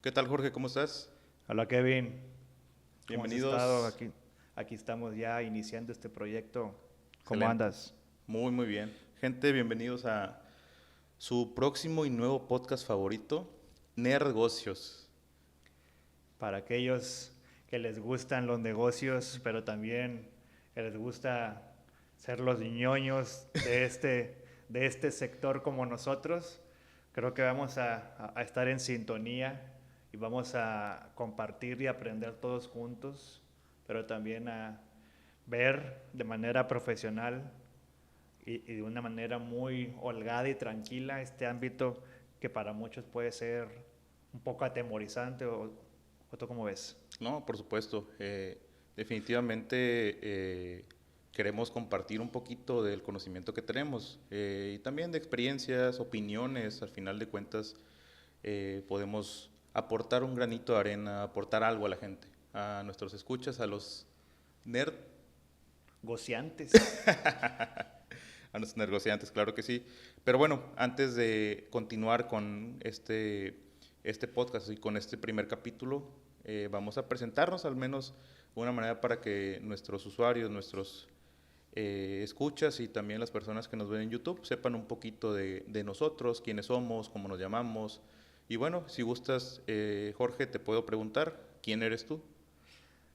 ¿Qué tal, Jorge? ¿Cómo estás? Hola Kevin, ¿cómo has estado? Bienvenidos. Aquí estamos ya iniciando este proyecto. ¿Cómo Excelente. andas? Muy, muy bien. Gente, bienvenidos a su próximo y nuevo podcast favorito, Nergocios. Para aquellos que les gustan los negocios, pero también que les gusta ser los ñoños de este sector como nosotros, creo que vamos a estar en sintonía y vamos a compartir y aprender todos juntos, pero también a ver de manera profesional y de una manera muy holgada y tranquila este ámbito que para muchos puede ser un poco atemorizante o tú cómo ves. No, por supuesto. Definitivamente queremos compartir un poquito del conocimiento que tenemos y también de experiencias, opiniones. Al final de cuentas, podemos aportar un granito de arena, aportar algo a la gente, a nuestros escuchas, a los nerd. Gociantes. A nuestros negociantes, claro que sí. Pero bueno, antes de continuar con este podcast y con este primer capítulo, vamos a presentarnos al menos de una manera para que nuestros usuarios, nuestros escuchas y también las personas que nos ven en YouTube sepan un poquito de nosotros, quiénes somos, cómo nos llamamos. Y bueno, si gustas, Jorge, te puedo preguntar, ¿quién eres tú?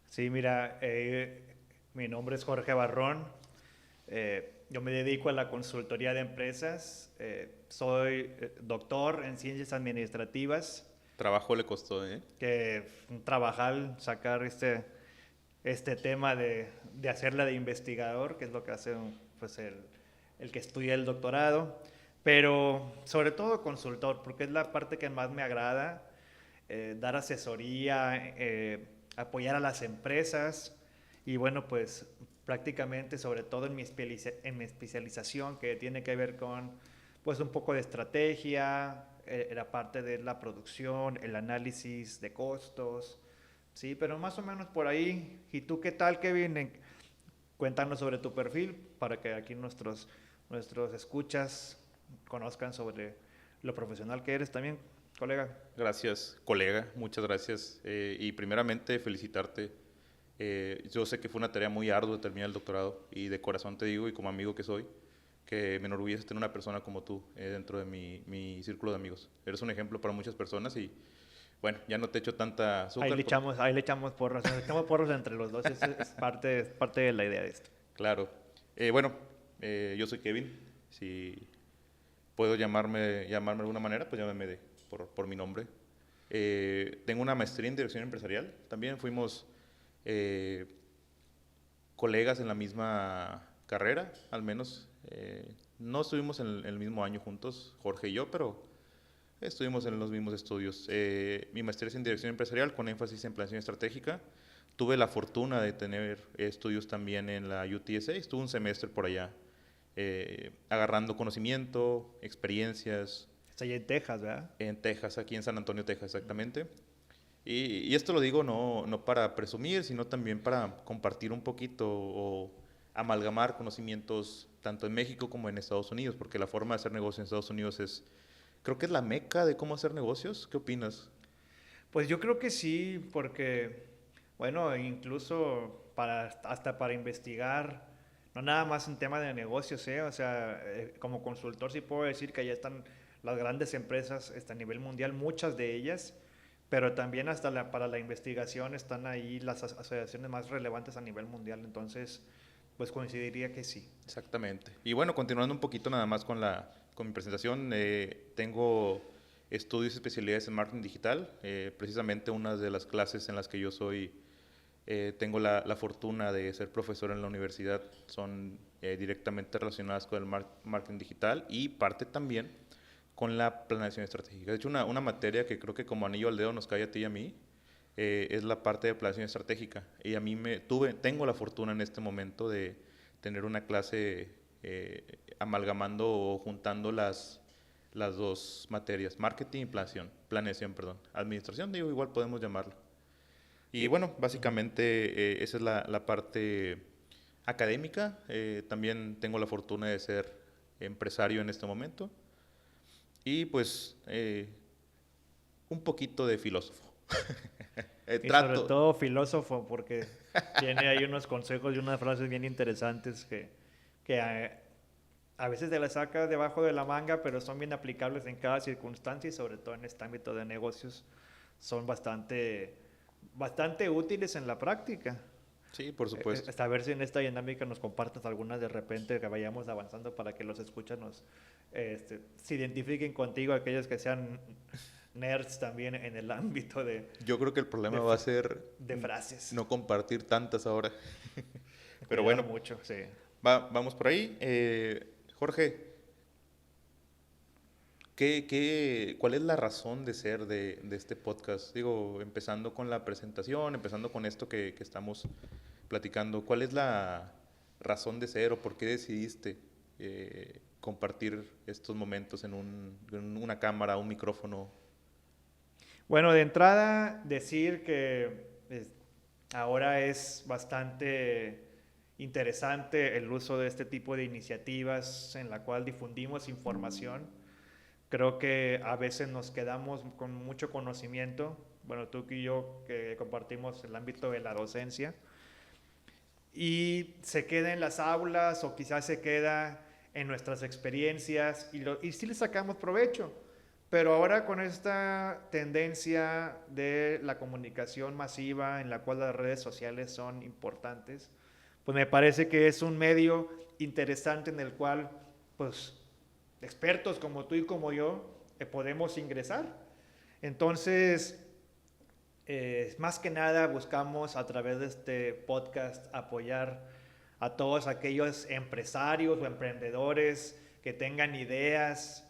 Sí, mira, mi nombre es Jorge Barrón. Yo me dedico a la consultoría de empresas. Soy doctor en ciencias administrativas, Trabajo le costó, ¿eh? que un trabajar, sacar este tema de hacerla de investigador, que es lo que hace pues el que estudia el doctorado, pero sobre todo consultor, porque es la parte que más me agrada, dar asesoría, apoyar a las empresas y bueno, pues prácticamente sobre todo en mi especialización que tiene que ver con pues un poco de estrategia, la parte de la producción, el análisis de costos, sí, pero más o menos por ahí. ¿Y tú qué tal, Kevin? Cuéntanos sobre tu perfil para que aquí nuestros escuchas conozcan sobre lo profesional que eres también, colega. Gracias, colega, muchas gracias. Y primeramente felicitarte. Yo sé que fue una tarea muy ardua terminar el doctorado y de corazón te digo y como amigo que soy, que me enorgullece tener una persona como tú dentro de mi círculo de amigos. Eres un ejemplo para muchas personas y bueno, ya no te echo tanta azúcar porque, Ahí le echamos porros entre los dos, es parte de la idea de esto. claro. Bueno, yo soy Kevin. Si puedo llamarme de alguna manera, pues llámame por mi nombre. Tengo una maestría en dirección empresarial. También fuimos eh, colegas en la misma carrera, al menos. No estuvimos en el mismo año juntos, Jorge y yo, pero estuvimos en los mismos estudios. Mi maestría es en dirección empresarial con énfasis en planeación estratégica. Tuve la fortuna de tener estudios también en la UTSA, estuve un semestre por allá, agarrando conocimiento, experiencias, Está allá en Texas, ¿verdad? en Texas, aquí en San Antonio, Texas exactamente. Y esto lo digo no para presumir, sino también para compartir un poquito o amalgamar conocimientos tanto en México como en Estados Unidos, porque la forma de hacer negocios en Estados Unidos creo que es la meca de cómo hacer negocios. ¿Qué opinas? Pues yo creo que sí, porque, bueno, incluso hasta para investigar, no nada más en tema de negocios, ¿eh? O sea, como consultor sí puedo decir que allá están las grandes empresas a nivel mundial, muchas de ellas, pero también hasta para la investigación están ahí las asociaciones más relevantes a nivel mundial, entonces, pues coincidiría que sí. Exactamente. Y bueno, continuando un poquito nada más con mi presentación, tengo estudios y especialidades en marketing digital. Precisamente una de las clases en las que yo soy, tengo la fortuna de ser profesor en la universidad, son directamente relacionadas con el marketing digital y parte también con la planeación estratégica. De hecho, una materia que creo que como anillo al dedo nos cae a ti y a mí, es la parte de planeación estratégica. Y a mí tengo la fortuna en este momento de tener una clase amalgamando o juntando las dos materias, marketing y planeación, perdón. Administración, digo, igual podemos llamarlo. Y Y, bueno, ujú. básicamente esa es la parte académica. También tengo la fortuna de ser empresario en este momento. Y pues un poquito de filósofo. Y sobre todo filósofo, porque tiene ahí unos consejos y unas frases bien interesantes que a veces se las saca debajo de la manga, pero son bien aplicables en cada circunstancia y sobre todo en este ámbito de negocios son bastante útiles en la práctica. Sí, por supuesto. A ver si en esta dinámica nos compartas algunas de repente que vayamos avanzando para que los escuchas se identifiquen contigo, aquellos que sean nerds también en el ámbito de... Yo creo que el problema va a ser... de frases. No compartir tantas ahora. Pero Cuidado bueno, mucho, sí. vamos por ahí. Jorge, ¿cuál es la razón de ser de este podcast? Digo, empezando con la presentación, empezando con esto que estamos platicando, ¿cuál es la razón de ser o por qué decidiste compartir estos momentos en una cámara, un micrófono? Bueno, de entrada, decir que ahora es bastante interesante el uso de este tipo de iniciativas en la cual difundimos información. Creo que a veces nos quedamos con mucho conocimiento, bueno, tú y yo que compartimos el ámbito de la docencia, y se queda en las aulas o quizás se queda en nuestras experiencias y sí le sacamos provecho. Pero ahora con esta tendencia de la comunicación masiva en la cual las redes sociales son importantes, pues me parece que es un medio interesante en el cual pues expertos como tú y como yo podemos ingresar. Entonces, más que nada buscamos a través de este podcast apoyar a todos aquellos empresarios o emprendedores que tengan ideas,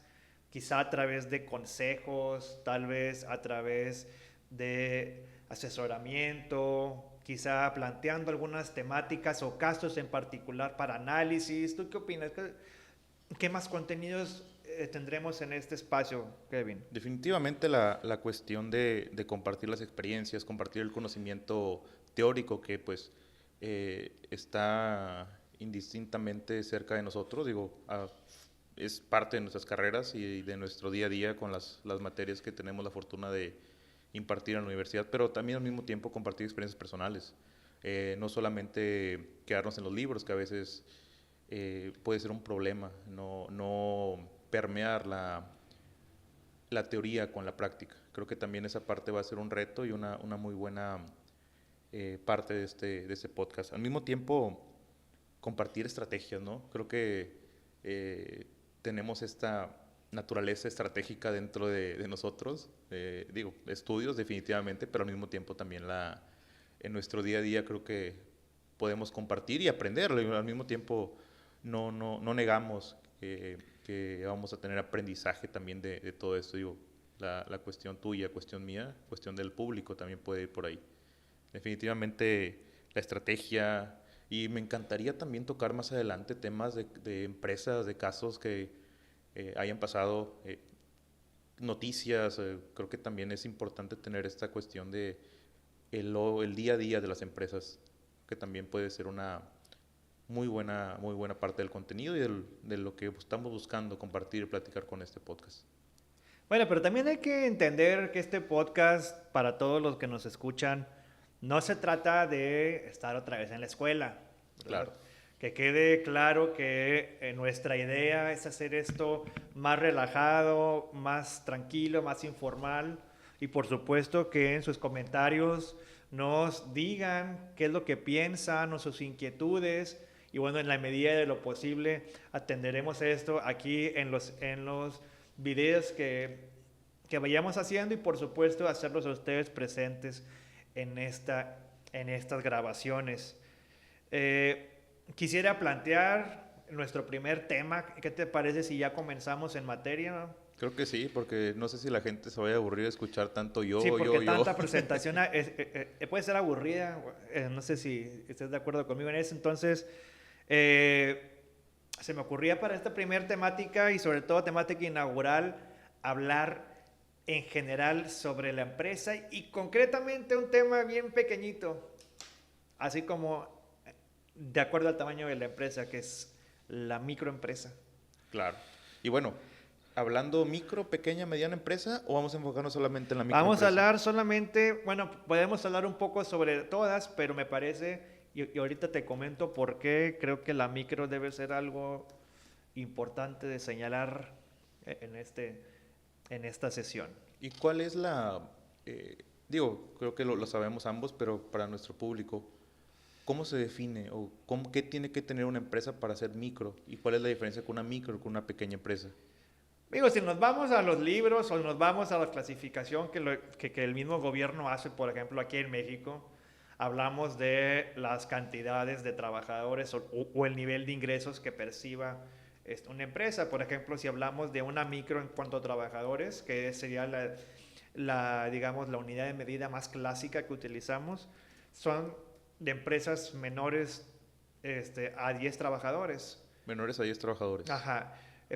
quizá a través de consejos, tal vez a través de asesoramiento, quizá planteando algunas temáticas o casos en particular para análisis. ¿Tú qué opinas? ¿Qué más contenidos tendremos en este espacio, Kevin? Definitivamente la cuestión de compartir las experiencias, compartir el conocimiento teórico que pues está indistintamente cerca de nosotros, digo, es parte de nuestras carreras y de nuestro día a día con las materias que tenemos la fortuna de impartir en la universidad, pero también al mismo tiempo compartir experiencias personales. No solamente quedarnos en los libros, que a veces puede ser un problema, no permear la teoría con la práctica. Creo que también esa parte va a ser un reto y una muy buena parte de este podcast. Al mismo tiempo, compartir estrategias, ¿no? Creo que tenemos esta naturaleza estratégica dentro de nosotros, digo, estudios definitivamente, pero al mismo tiempo también en nuestro día a día creo que podemos compartir y aprenderlo, y al mismo tiempo no negamos que vamos a tener aprendizaje también de todo esto. Digo, la cuestión tuya, cuestión mía, cuestión del público también puede ir por ahí. Definitivamente la estrategia, y me encantaría también tocar más adelante temas de empresas, de casos que hayan pasado, noticias. Creo que también es importante tener esta cuestión de el día a día de las empresas, que también puede ser una muy buena parte del contenido y de lo que estamos buscando compartir y platicar con este podcast. Bueno, pero también hay que entender que este podcast, para todos los que nos escuchan, no se trata de estar otra vez en la escuela, ¿verdad? Claro. Que quede claro que nuestra idea es hacer esto más relajado, más tranquilo, más informal, y por supuesto que en sus comentarios nos digan qué es lo que piensan o sus inquietudes, y bueno, en la medida de lo posible atenderemos esto aquí en los videos que vayamos haciendo, y por supuesto hacerlos a ustedes presentes en estas grabaciones. Quisiera plantear nuestro primer tema. ¿Qué te parece si ya comenzamos en materia, no? Creo que sí, porque no sé si la gente se vaya a aburrir de escuchar tanto Sí, porque tanta presentación puede ser aburrida. No sé si estés de acuerdo conmigo en eso. Entonces, se me ocurría para esta primera temática y sobre todo temática inaugural hablar en general sobre la empresa y concretamente un tema bien pequeñito, así como de acuerdo al tamaño de la empresa, que es la microempresa. Claro. Y bueno, hablando micro, pequeña, mediana empresa o vamos a enfocarnos solamente en la Vamos a microempresa? hablar solamente, bueno, podemos hablar un poco sobre todas, pero me parece, y ahorita te comento por qué creo que la micro debe ser algo importante de señalar en esta sesión. ¿Y cuál es digo, creo que lo sabemos ambos, pero para nuestro público, ¿cómo se define o qué tiene que tener una empresa para ser micro? ¿Y cuál es la diferencia con una micro con una pequeña empresa? Digo, si nos vamos a los libros o nos vamos a la clasificación que el mismo gobierno hace, por ejemplo, aquí en México, hablamos de las cantidades de trabajadores o el nivel de ingresos que perciba una empresa. Por ejemplo, si hablamos de una micro en cuanto a trabajadores, que sería digamos, la unidad de medida más clásica que utilizamos, son de empresas menores a 10 trabajadores. Menores a 10 trabajadores. Ajá.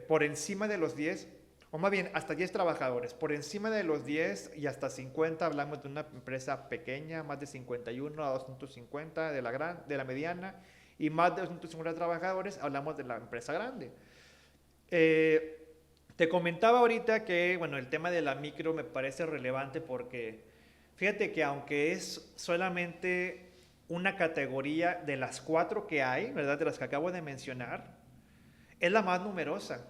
Por encima de los 10, o más bien hasta 10 trabajadores. Por encima de los 10 y hasta 50 hablamos de una empresa pequeña, más de 51 a 250 de la mediana, y más de 250 trabajadores hablamos de la empresa grande. Te comentaba ahorita que, bueno, el tema de la micro me parece relevante porque fíjate que aunque es solamente una categoría de las 4 que hay, ¿verdad? De las que acabo de mencionar, es la más numerosa.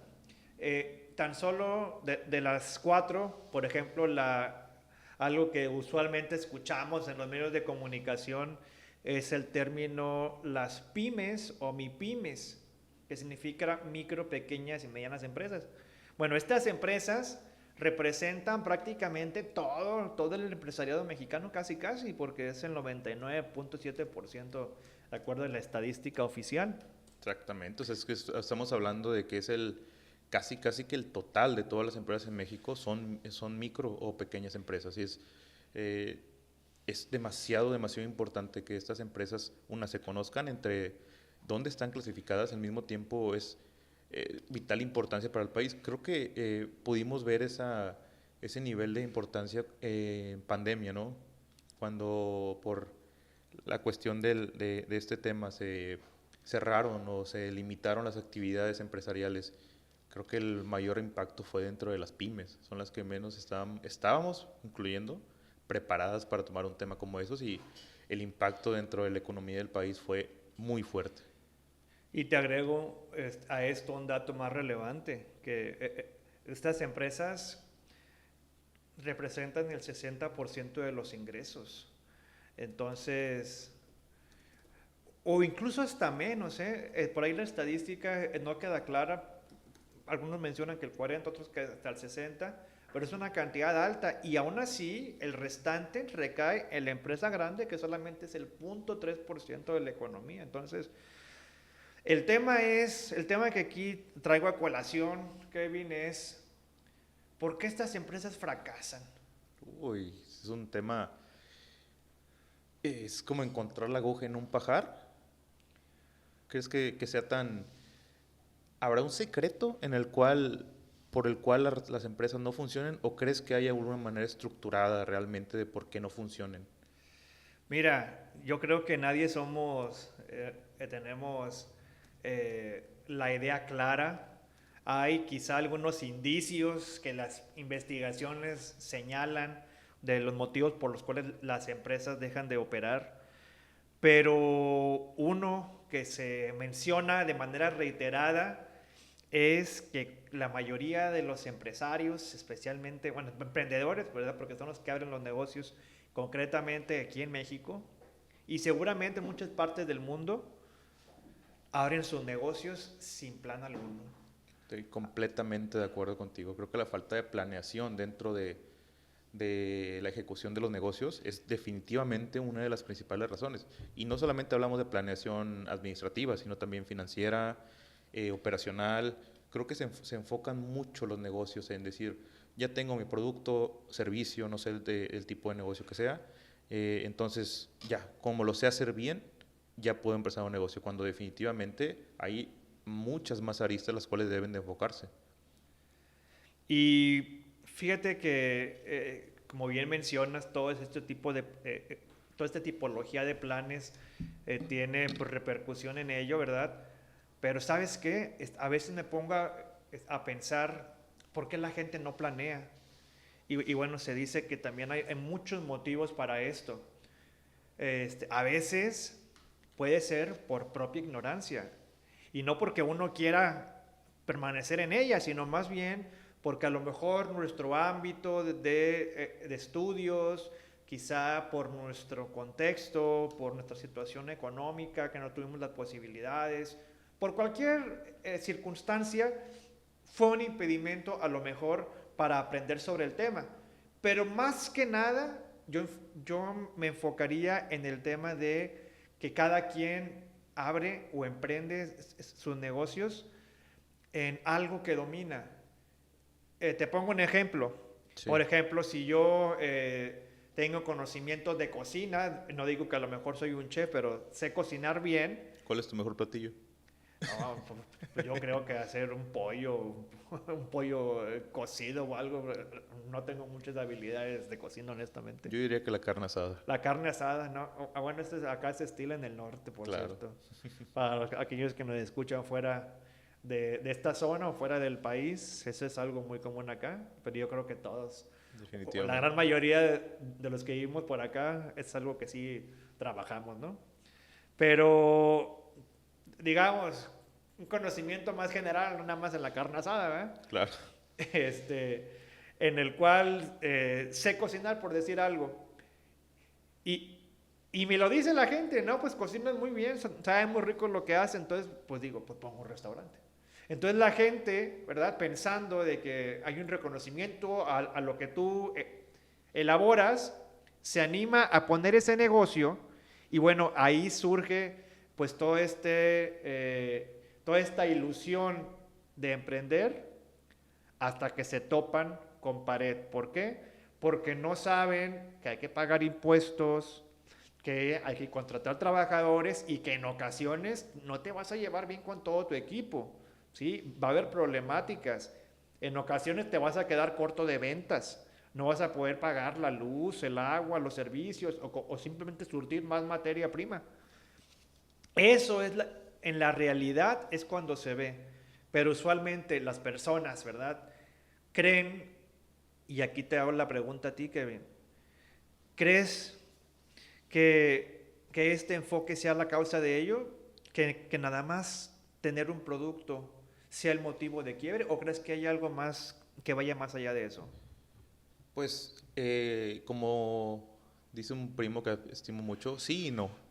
Tan solo de las 4, por ejemplo, algo que usualmente escuchamos en los medios de comunicación es el término las pymes o MIPYMES, que significa micro, pequeñas y medianas empresas. Bueno, estas empresas representan prácticamente todo el empresariado mexicano, casi, porque es el 99.7% de acuerdo a la estadística oficial. Exactamente, o sea, es que estamos hablando de que es casi que el total de todas las empresas en México son micro o pequeñas empresas. Y es demasiado importante que estas empresas, se conozcan entre dónde están clasificadas, al mismo tiempo es vital importancia para el país. Creo que pudimos ver ese nivel de importancia en pandemia, ¿no? Cuando por la cuestión de este tema se cerraron o se limitaron las actividades empresariales, creo que el mayor impacto fue dentro de las pymes. Son las que menos estábamos incluyendo, preparadas para tomar un tema como esos, y el impacto dentro de la economía del país fue muy fuerte. Y te agrego a esto un dato más relevante, que estas empresas representan el 60% de los ingresos. Entonces, o incluso hasta menos, por ahí la estadística no queda clara. Algunos mencionan que el 40, otros que hasta el 60, pero es una cantidad alta, y aún así el restante recae en la empresa grande, que solamente es el 0.3% de la economía. Entonces, el tema que aquí traigo a colación, Kevin, es ¿por qué estas empresas fracasan? Uy, es un tema, es como encontrar la aguja en un pajar. ¿Crees que sea tan... ¿Habrá un secreto por el cual las empresas no funcionen, o crees que hay alguna manera estructurada realmente de por qué no funcionen? Mira, yo creo que nadie tenemos la idea clara. Hay quizá algunos indicios que las investigaciones señalan de los motivos por los cuales las empresas dejan de operar, pero uno que se menciona de manera reiterada es que la mayoría de los empresarios, especialmente, bueno, emprendedores, ¿verdad? Porque son los que abren los negocios, concretamente aquí en México, y seguramente en muchas partes del mundo, abren sus negocios sin plan alguno. Estoy completamente de acuerdo contigo. Creo que la falta de planeación dentro de la ejecución de los negocios es definitivamente una de las principales razones. Y no solamente hablamos de planeación administrativa, sino también financiera, operacional. Creo que se enfocan mucho los negocios en decir, ya tengo mi producto, servicio, no sé el tipo de negocio que sea, entonces ya, como lo sé hacer bien, ya puedo empezar un negocio, cuando definitivamente hay muchas más aristas las cuales deben de enfocarse. Y fíjate que, como bien mencionas, toda esta tipología de planes tiene pues, repercusión en ello, ¿verdad? Pero ¿sabes qué? A veces me pongo a pensar ¿por qué la gente no planea? Y bueno, se dice que también hay muchos motivos para esto. A veces puede ser por propia ignorancia y no porque uno quiera permanecer en ella, sino más bien porque a lo mejor nuestro ámbito de estudios, quizá por nuestro contexto, por nuestra situación económica, que no tuvimos las posibilidades, por cualquier circunstancia, fue un impedimento a lo mejor para aprender sobre el tema. Pero más que nada, yo me enfocaría en el tema de que cada quien abre o emprende sus negocios en algo que domina. Te pongo un ejemplo. Sí. Por ejemplo, si yo tengo conocimientos de cocina, no digo que a lo mejor soy un chef, pero sé cocinar bien. ¿Cuál es tu mejor platillo? No, pues yo creo que hacer un pollo cocido o algo, no tengo muchas habilidades de cocina, honestamente. Yo diría que la carne asada. La carne asada, ¿no? Bueno, acá se estila en el norte, por Claro. cierto. Para aquellos que nos escuchan fuera de esta zona o fuera del país, eso es algo muy común acá, pero yo creo que todos, la Definitivamente. gran mayoría de los que vivimos por acá, es algo que sí trabajamos, ¿no? Pero, digamos, un conocimiento más general, no nada más en la carne asada, ¿verdad? Claro. En el cual sé cocinar, por decir algo. Y me lo dice la gente, no, pues cocinan muy bien, sabe muy rico lo que hacen, entonces, pues digo, pues pongo un restaurante. Entonces la gente, ¿verdad? Pensando de que hay un reconocimiento a lo que tú elaboras, se anima a poner ese negocio y bueno, ahí surge pues toda esta ilusión de emprender hasta que se topan con pared. ¿Por qué? Porque no saben que hay que pagar impuestos, que hay que contratar trabajadores y que en ocasiones no te vas a llevar bien con todo tu equipo, ¿sí? Va a haber problemáticas. En ocasiones te vas a quedar corto de ventas. No vas a poder pagar la luz, el agua, los servicios o simplemente surtir más materia prima. Eso es en la realidad es cuando se ve, pero usualmente las personas, ¿verdad? Creen, y aquí te hago la pregunta a ti, Kevin, ¿crees que este enfoque sea la causa de ello? ¿Que nada más tener un producto sea el motivo de quiebre? ¿O crees que hay algo más que vaya más allá de eso? Pues, como dice un primo que estimo mucho, sí y no.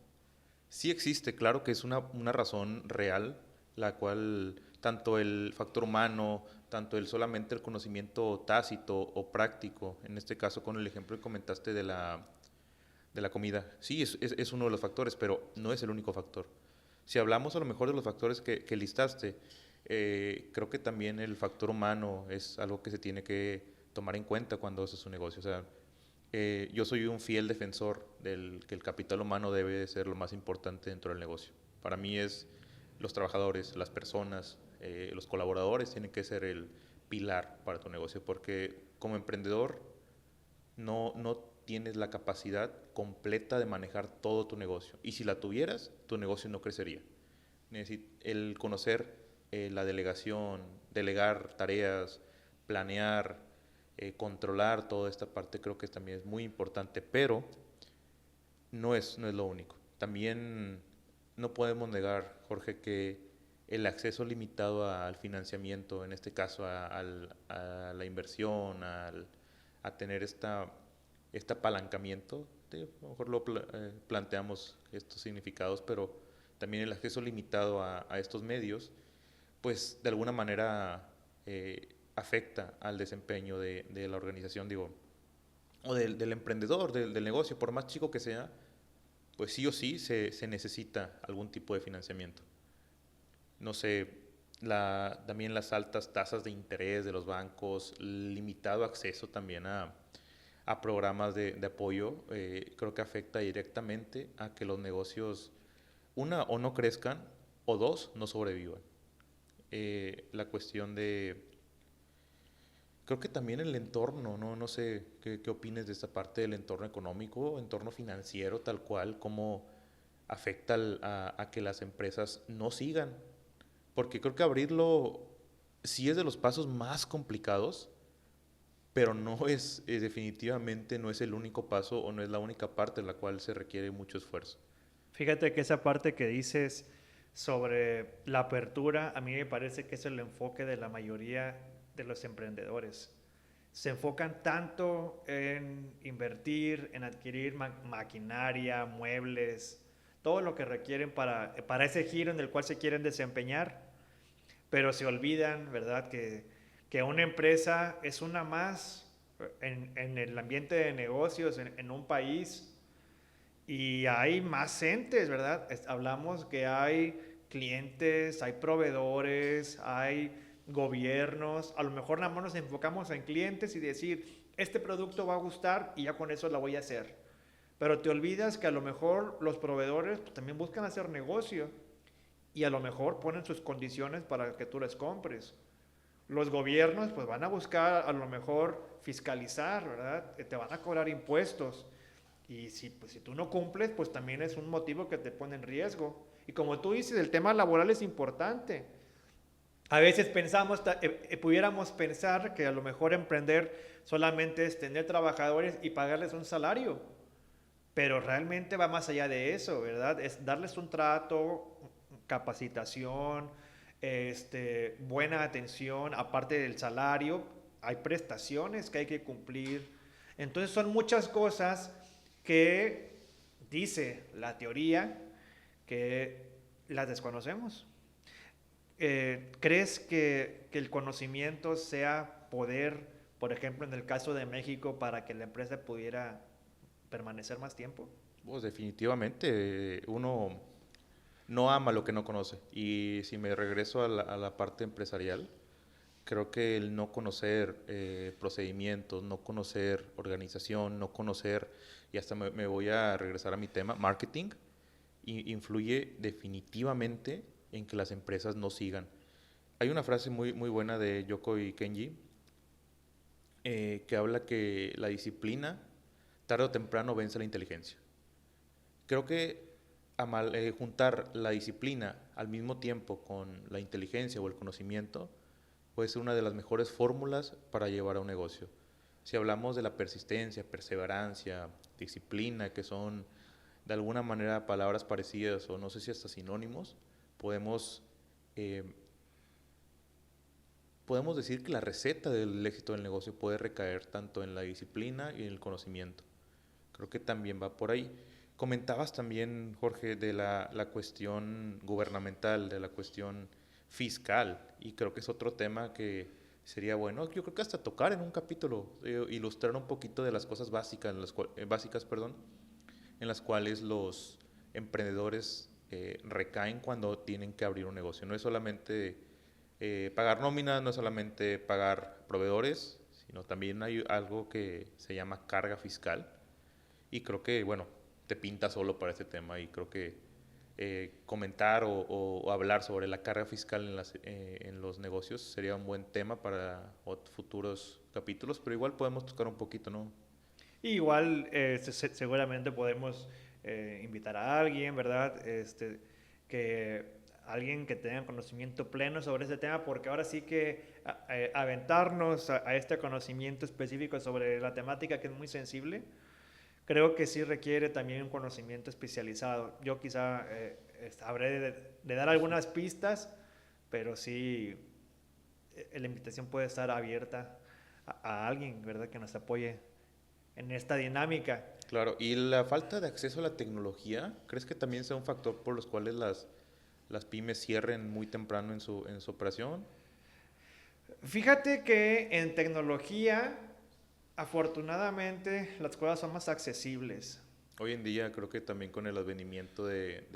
Sí existe, claro que es una razón real, la cual tanto el factor humano, tanto solamente el conocimiento tácito o práctico, en este caso con el ejemplo que comentaste de la comida, sí, es uno de los factores, pero no es el único factor. Si hablamos a lo mejor de los factores que listaste, creo que también el factor humano es algo que se tiene que tomar en cuenta cuando haces un negocio. O sea, yo soy un fiel defensor del que el capital humano debe de ser lo más importante dentro del negocio. Para mí es los trabajadores, las personas, los colaboradores tienen que ser el pilar para tu negocio, porque como emprendedor no tienes la capacidad completa de manejar todo tu negocio. Y si la tuvieras, tu negocio no crecería. El conocer la delegación, delegar tareas, planear, controlar toda esta parte creo que también es muy importante, pero no es lo único. También no podemos negar, Jorge, que el acceso limitado al financiamiento, en este caso a la inversión, a tener este apalancamiento, a lo mejor planteamos estos significados, pero también el acceso limitado a estos medios, pues de alguna manera afecta al desempeño de la organización, digo, o del emprendedor, del negocio, por más chico que sea, pues sí o sí se necesita algún tipo de financiamiento. No sé, también las altas tasas de interés de los bancos, limitado acceso también a programas de apoyo, creo que afecta directamente a que los negocios, una, o no crezcan, o dos, no sobrevivan. La cuestión creo que también el entorno, no sé qué opines de esta parte del entorno económico, entorno financiero, tal cual, cómo afecta a que las empresas no sigan. Porque creo que abrirlo sí es de los pasos más complicados, pero no es, definitivamente no es el único paso o no es la única parte en la cual se requiere mucho esfuerzo. Fíjate que esa parte que dices sobre la apertura, a mí me parece que es el enfoque de la mayoría de los emprendedores. Se enfocan tanto en invertir, en adquirir maquinaria, muebles, todo lo que requieren para ese giro en el cual se quieren desempeñar, pero se olvidan, ¿verdad?, que una empresa es una más en el ambiente de negocios, en un país, y hay más entes, ¿verdad? Hablamos que hay clientes, hay proveedores, hay gobiernos. A lo mejor nada más nos enfocamos en clientes y decir, este producto va a gustar y ya con eso la voy a hacer. Pero te olvidas que a lo mejor los proveedores pues, también buscan hacer negocio y a lo mejor ponen sus condiciones para que tú les compres. Los gobiernos pues van a buscar a lo mejor fiscalizar, ¿verdad? Te van a cobrar impuestos. Y si, pues, si tú no cumples, pues también es un motivo que te pone en riesgo. Y como tú dices, el tema laboral es importante. A veces pensamos, pudiéramos pensar que a lo mejor emprender solamente es tener trabajadores y pagarles un salario, pero realmente va más allá de eso, ¿verdad? Es darles un trato, capacitación, buena atención, aparte del salario, hay prestaciones que hay que cumplir. Entonces son muchas cosas que dice la teoría que las desconocemos. ¿Crees que el conocimiento sea poder, por ejemplo, en el caso de México, para que la empresa pudiera permanecer más tiempo? Pues definitivamente, uno no ama lo que no conoce. Y si me regreso a la parte empresarial, creo que el no conocer procedimientos, no conocer organización, no conocer, y hasta me voy a regresar a mi tema, marketing, influye definitivamente en que las empresas no sigan. Hay una frase muy, muy buena de Yoko y Kenji que habla que la disciplina tarde o temprano vence la inteligencia. Creo que juntar la disciplina al mismo tiempo con la inteligencia o el conocimiento puede ser una de las mejores fórmulas para llevar a un negocio. Si hablamos de la persistencia, perseverancia, disciplina, que son de alguna manera palabras parecidas o no sé si hasta sinónimos, podemos, eh, podemos decir que la receta del éxito del negocio puede recaer tanto en la disciplina y en el conocimiento. Creo que también va por ahí. Comentabas también, Jorge, de la cuestión gubernamental, de la cuestión fiscal, y creo que es otro tema que sería bueno, yo creo que hasta tocar en un capítulo, ilustrar un poquito de las cosas básicas, básicas, perdón, en las cuales los emprendedores recaen cuando tienen que abrir un negocio. No es solamente pagar nóminas, no es solamente pagar proveedores, sino también hay algo que se llama carga fiscal. Y creo que, bueno, te pinta solo para este tema y creo que comentar o hablar sobre la carga fiscal en los negocios sería un buen tema para futuros capítulos, pero igual podemos tocar un poquito, ¿no? Igual seguramente podemos invitar a alguien, ¿verdad? Que alguien que tenga conocimiento pleno sobre ese tema, porque ahora sí que aventarnos a este conocimiento específico sobre la temática que es muy sensible, creo que sí requiere también un conocimiento especializado. Yo quizá habré de dar algunas pistas, pero sí la invitación puede estar abierta a alguien, ¿verdad? Que nos apoye en esta dinámica. Claro, y la falta de acceso a la tecnología, ¿crees que también sea un factor por los cuales las pymes cierren muy temprano en su operación? Fíjate que en tecnología, afortunadamente, las cosas son más accesibles. Hoy en día creo que también con el advenimiento De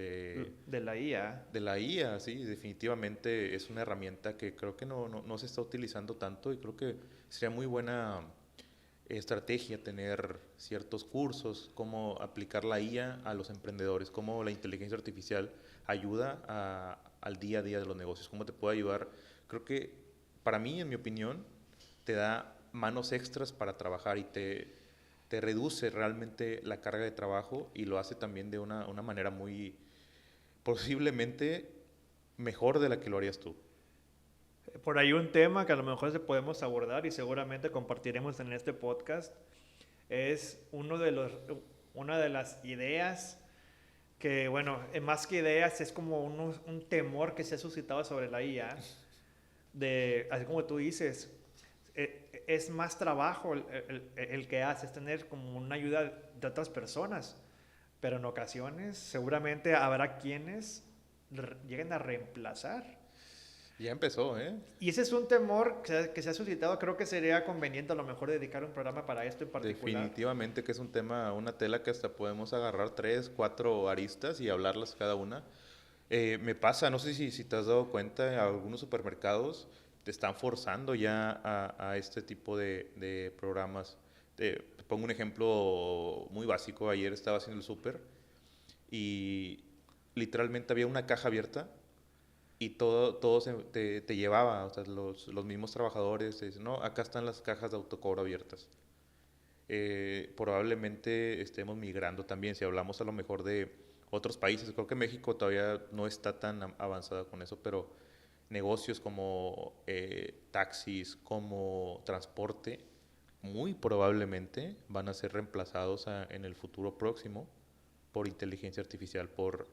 la IA. de la IA, sí, definitivamente es una herramienta que creo que no se está utilizando tanto y creo que sería muy buena estrategia tener ciertos cursos, cómo aplicar la IA a los emprendedores, cómo la inteligencia artificial ayuda al día a día de los negocios, cómo te puede ayudar. Creo que para mí, en mi opinión, te da manos extras para trabajar y te reduce realmente la carga de trabajo y lo hace también de una manera muy posiblemente mejor de la que lo harías tú. por ahí un tema que a lo mejor se podemos abordar y seguramente compartiremos en este podcast es una de las ideas que, bueno, más que ideas es como un temor que se ha suscitado sobre la IA, así como tú dices, es más trabajo el que hace, es tener como una ayuda de otras personas, pero en ocasiones seguramente habrá quienes lleguen a reemplazar. Ya empezó, ¿eh? Y ese es un temor que se ha suscitado. Creo que sería conveniente a lo mejor dedicar un programa para esto en particular. Definitivamente que es un tema, una tela que hasta podemos agarrar 3, 4 aristas y hablarlas cada una. Me pasa, no sé si te has dado cuenta, algunos supermercados te están forzando ya a este tipo de programas. Te pongo un ejemplo muy básico. Ayer estaba haciendo el súper y literalmente había una caja abierta y todo te llevaba, o sea, los mismos trabajadores te dicen, no, acá están las cajas de autocobro abiertas. Probablemente estemos migrando también, si hablamos a lo mejor de otros países, creo que México todavía no está tan avanzada con eso, pero negocios como taxis, como transporte, muy probablemente van a ser reemplazados en el futuro próximo por inteligencia artificial, por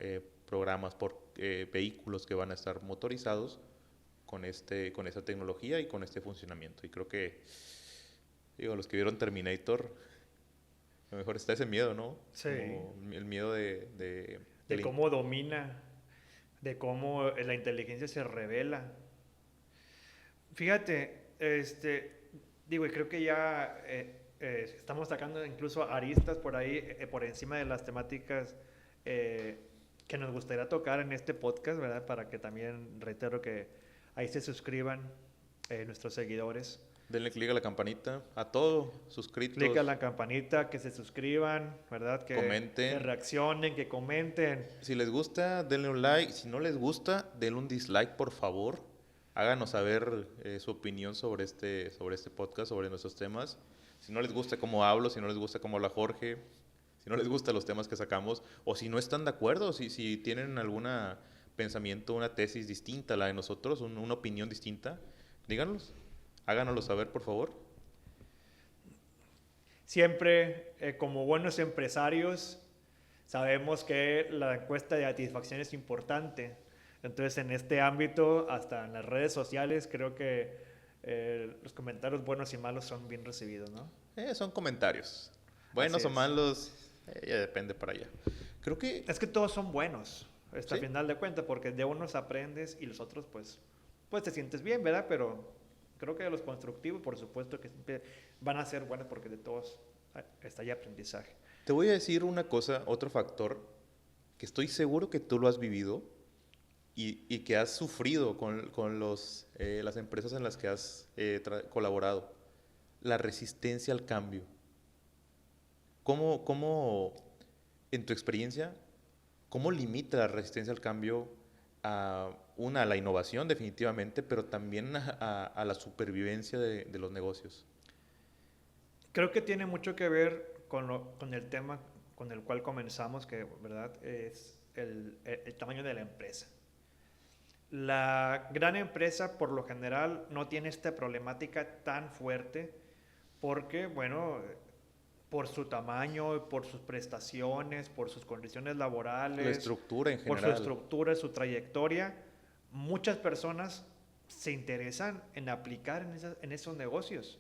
programas, por vehículos que van a estar motorizados con esta tecnología y con este funcionamiento. Y creo que, digo, los que vieron Terminator, a lo mejor está ese miedo, ¿no? Sí. Como el miedo de cómo domina, de cómo la inteligencia se revela. Fíjate, digo, y creo que ya estamos sacando incluso aristas por ahí, por encima de las temáticas que nos gustaría tocar en este podcast, ¿verdad? Para que también, reitero, que ahí se suscriban nuestros seguidores. Denle clic a la campanita, a todo, suscritos. Clic a la campanita, que se suscriban, ¿verdad? Que comenten. Que reaccionen, que comenten. Si les gusta, denle un like. Si no les gusta, denle un dislike, por favor. Háganos saber su opinión sobre este podcast, sobre nuestros temas. Si no les gusta cómo hablo, si no les gusta cómo habla Jorge, si no les gustan los temas que sacamos, o si no están de acuerdo, si tienen algún pensamiento, una tesis distinta a la de nosotros, una opinión distinta, díganos. Háganoslo saber, por favor. Siempre, como buenos empresarios, sabemos que la encuesta de satisfacción es importante. Entonces, en este ámbito, hasta en las redes sociales, creo que los comentarios buenos y malos son bien recibidos, ¿no? Son comentarios. Buenos o malos, ya depende para allá. Creo que... Es que todos son buenos, ¿Sí? al final de cuentas, porque de unos aprendes y los otros, pues te sientes bien, ¿verdad? Pero creo que los constructivos, por supuesto, que siempre van a ser buenos porque de todos está ahí aprendizaje. Te voy a decir una cosa, otro factor, que estoy seguro que tú lo has vivido y que has sufrido con las empresas en las que has colaborado. La resistencia al cambio. ¿Cómo, en tu experiencia, cómo limita la resistencia al cambio a la innovación definitivamente, pero también a la supervivencia de los negocios? Creo que tiene mucho que ver con el tema con el cual comenzamos, que verdad es el tamaño de la empresa. La gran empresa por lo general no tiene esta problemática tan fuerte porque, bueno, por su tamaño, por sus prestaciones, por sus condiciones laborales, la estructura en general. por su estructura, su trayectoria, muchas personas se interesan en aplicar en esos negocios.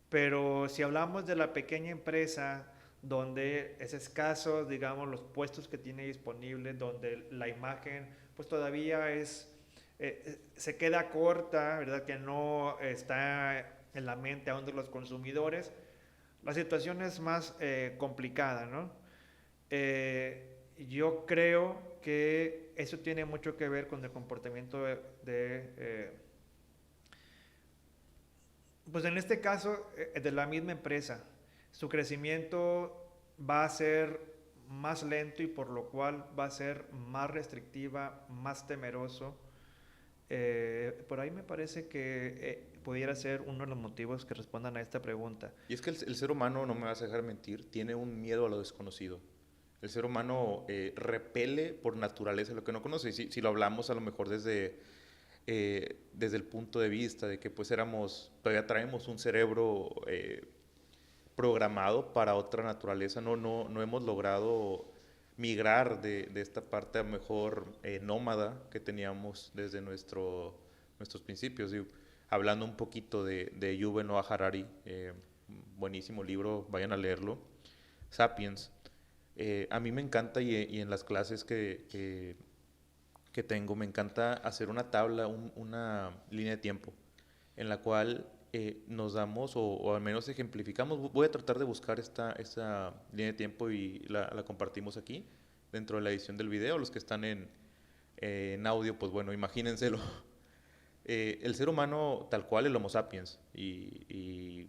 Pero si hablamos de la pequeña empresa, donde es escaso, digamos, los puestos que tiene disponibles, donde la imagen pues todavía se queda corta, ¿verdad? Que no está en la mente aún de los consumidores, la situación es más complicada, ¿no? Yo creo que eso tiene mucho que ver con el comportamiento pues en este caso, de la misma empresa. Su crecimiento va a ser más lento y por lo cual va a ser más restrictiva, más temeroso. Por ahí me parece que pudiera ser uno de los motivos que respondan a esta pregunta. Y es que el ser humano, no me vas a dejar mentir, tiene un miedo a lo desconocido. El ser humano repele por naturaleza lo que no conoce. Si lo hablamos a lo mejor desde desde el punto de vista de que pues todavía traemos un cerebro programado para otra naturaleza, no hemos logrado migrar de esta parte a lo mejor nómada que teníamos desde nuestros principios. Y hablando un poquito de Yuval Noah Harari, buenísimo libro, vayan a leerlo, Sapiens. A mí me encanta y en las clases que tengo, me encanta hacer una tabla, una línea de tiempo, en la cual nos damos o al menos ejemplificamos. Voy a tratar de buscar esta línea de tiempo y la compartimos aquí dentro de la edición del video. Los que están en audio, pues bueno, imagínenselo. El ser humano tal cual, el Homo sapiens, y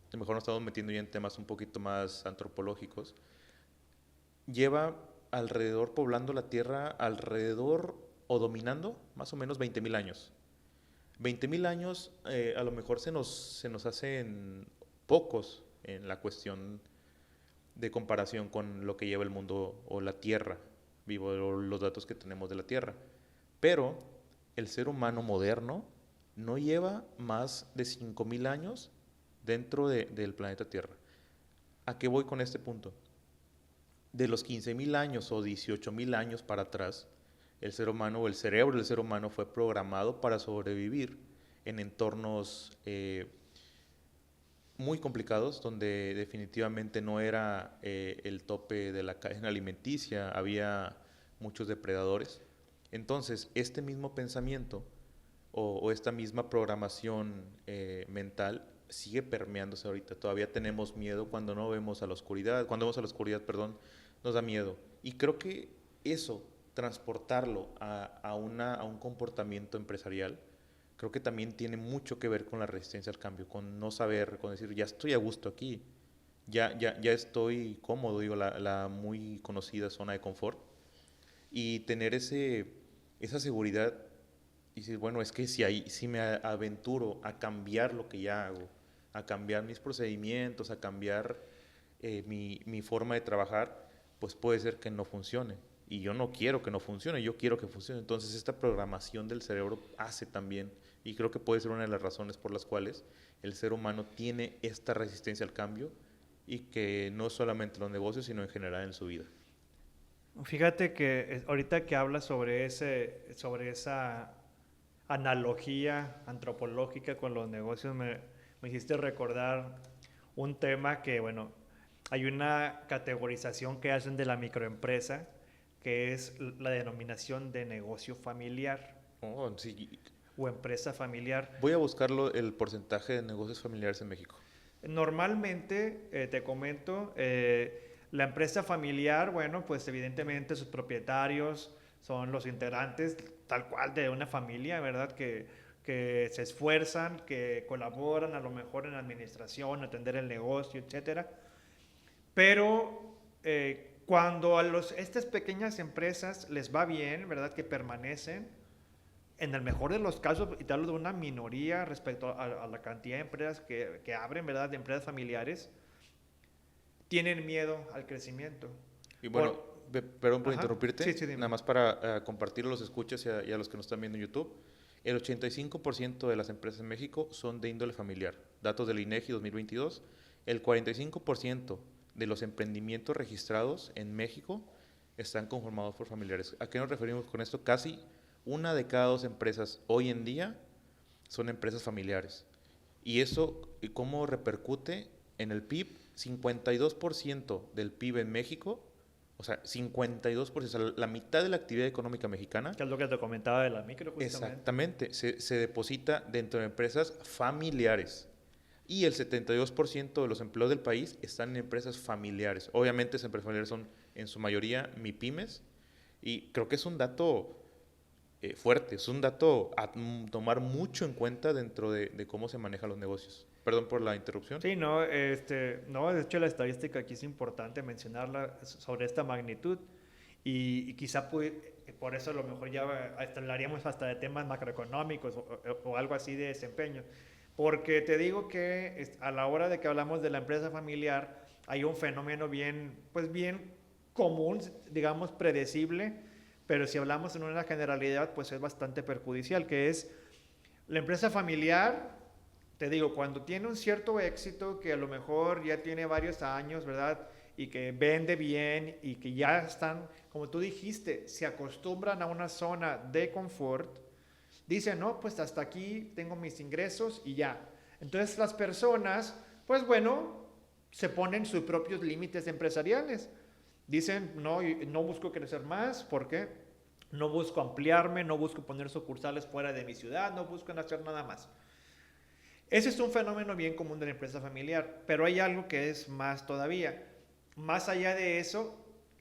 a lo mejor nos estamos metiendo ya en temas un poquito más antropológicos, lleva alrededor, poblando la Tierra, alrededor o dominando más o menos 20,000 años. 20,000 años a lo mejor se nos hacen pocos en la cuestión de comparación con lo que lleva el mundo o la Tierra, vivo, o los datos que tenemos de la Tierra. Pero el ser humano moderno no lleva más de 5,000 años dentro del planeta Tierra. ¿A qué voy con este punto? De los 15,000 años o 18,000 años para atrás, el ser humano o el cerebro del ser humano fue programado para sobrevivir en entornos muy complicados, donde definitivamente no era el tope de la cadena alimenticia, había muchos depredadores. Entonces, este mismo pensamiento o esta misma programación mental sigue permeándose ahorita. Todavía tenemos miedo cuando no vemos a la oscuridad, cuando vemos a la oscuridad, perdón, nos da miedo. Y creo que eso, transportarlo a un comportamiento empresarial, creo que también tiene mucho que ver con la resistencia al cambio, con no saber, con decir, ya estoy a gusto aquí, ya estoy cómodo, digo, la muy conocida zona de confort, y tener esa seguridad y decir, bueno, es que si me aventuro a cambiar lo que ya hago, a cambiar mis procedimientos, a cambiar mi forma de trabajar, pues puede ser que no funcione. Y yo no quiero que no funcione, yo quiero que funcione. Entonces esta programación del cerebro hace también, y creo que puede ser una de las razones por las cuales el ser humano tiene esta resistencia al cambio, y que no solamente en los negocios, sino en general en su vida. Fíjate que ahorita que hablas sobre esa analogía antropológica con los negocios, me hiciste recordar un tema que, bueno, hay una categorización que hacen de la microempresa, que es la denominación de negocio familiar. Oh, sí. O empresa familiar. Voy a buscarlo, el porcentaje de negocios familiares en México. Normalmente, te comento, la empresa familiar, bueno, pues evidentemente sus propietarios son los integrantes tal cual de una familia, ¿verdad? Que se esfuerzan, que colaboran a lo mejor en administración, atender el negocio, etcétera. Pero cuando a estas pequeñas empresas les va bien, ¿verdad? Que permanecen, en el mejor de los casos, y te hablo de una minoría respecto a la cantidad de empresas que abren, ¿verdad? De empresas familiares, tienen miedo al crecimiento. Y bueno, perdón por interrumpirte, sí, nada más para compartir a los escuchas y a los que nos están viendo en YouTube. El 85% de las empresas en México son de índole familiar. Datos del INEGI 2022. El 45% de los emprendimientos registrados en México están conformados por familiares. ¿A qué nos referimos con esto? Casi una de cada dos empresas hoy en día son empresas familiares. ¿Y eso cómo repercute en el PIB? 52% del PIB en México, o sea, 52%, o sea, la mitad de la actividad económica mexicana. Que es lo que te comentaba de la micro, justamente. Exactamente, se deposita dentro de empresas familiares. Y el 72% de los empleos del país están en empresas familiares. Obviamente esas empresas familiares son en su mayoría MIPYMES, y creo que es un dato fuerte, es un dato a tomar mucho en cuenta dentro de cómo se manejan los negocios. Perdón por la interrupción. Sí, no, de hecho la estadística aquí es importante mencionarla sobre esta magnitud, y quizá por eso a lo mejor ya hablaríamos hasta de temas macroeconómicos o algo así de desempeño, porque te digo que a la hora de que hablamos de la empresa familiar hay un fenómeno bien común, digamos predecible, pero si hablamos en una generalidad, pues es bastante perjudicial, que es la empresa familiar. Te digo, cuando tiene un cierto éxito, que a lo mejor ya tiene varios años, ¿verdad? Y que vende bien y que ya están, como tú dijiste, se acostumbran a una zona de confort, dicen, no, pues hasta aquí tengo mis ingresos y ya. Entonces las personas, pues bueno, se ponen sus propios límites empresariales. Dicen, no, no busco crecer más, ¿por qué? No busco ampliarme, no busco poner sucursales fuera de mi ciudad, no busco hacer nada más. Ese es un fenómeno bien común de la empresa familiar, pero hay algo que es más todavía. Más allá de eso,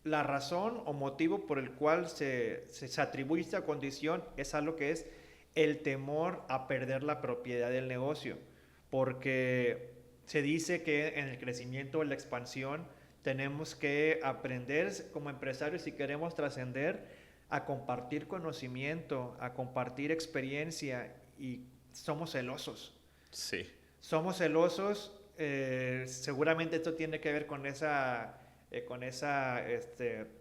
la razón o motivo por el cual se atribuye esta condición es algo que es el temor a perder la propiedad del negocio, porque se dice que en el crecimiento o la expansión tenemos que aprender como empresarios, si queremos trascender, a compartir conocimiento, a compartir experiencia, y somos celosos. Sí. Somos celosos, seguramente esto tiene que ver con esa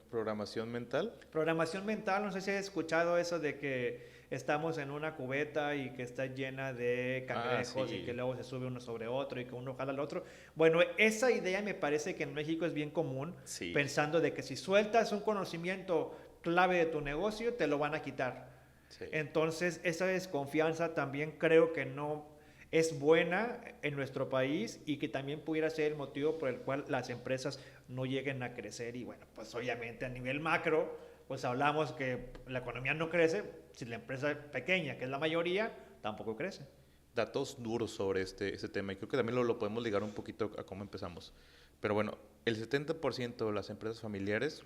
Programación mental. programación mental. No sé si has escuchado eso de que estamos en una cubeta y que está llena de cangrejos, Sí. y que luego se sube uno sobre otro y que uno jala al otro. Bueno, esa idea me parece que en México es bien común, Sí. pensando de que si sueltas un conocimiento clave de tu negocio, te lo van a quitar. Sí. Entonces, esa desconfianza también creo que no es buena en nuestro país, y que también pudiera ser el motivo por el cual las empresas no lleguen a crecer. Y bueno, pues obviamente a nivel macro, pues hablamos que la economía no crece si la empresa pequeña, que es la mayoría, tampoco crece. Datos duros sobre este tema, y creo que también lo podemos ligar un poquito a cómo empezamos. Pero bueno, el 70% de las empresas familiares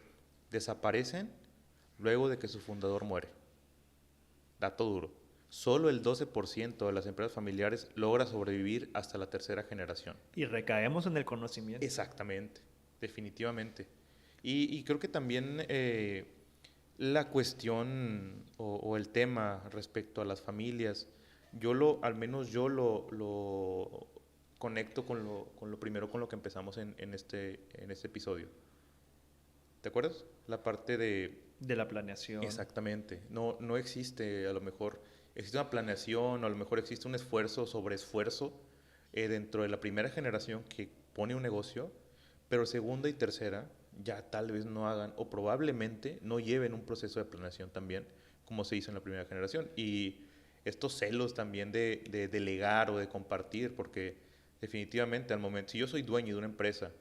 desaparecen luego de que su fundador muere. Dato duro. Solo el 12% de las empresas familiares logra sobrevivir hasta la tercera generación. Y recaemos en el conocimiento. Exactamente, definitivamente. Y creo que también la cuestión o el tema respecto a las familias, al menos yo lo conecto con lo primero, con lo que empezamos en este episodio. ¿Te acuerdas? La parte de la planeación. Exactamente. No existe, a lo mejor, existe una planeación, o a lo mejor existe un esfuerzo sobre esfuerzo dentro de la primera generación que pone un negocio, pero segunda y tercera ya tal vez no hagan, o probablemente no lleven un proceso de planeación también, como se hizo en la primera generación. Y estos celos también de delegar o de compartir, porque definitivamente al momento, si yo soy dueño de una empresa,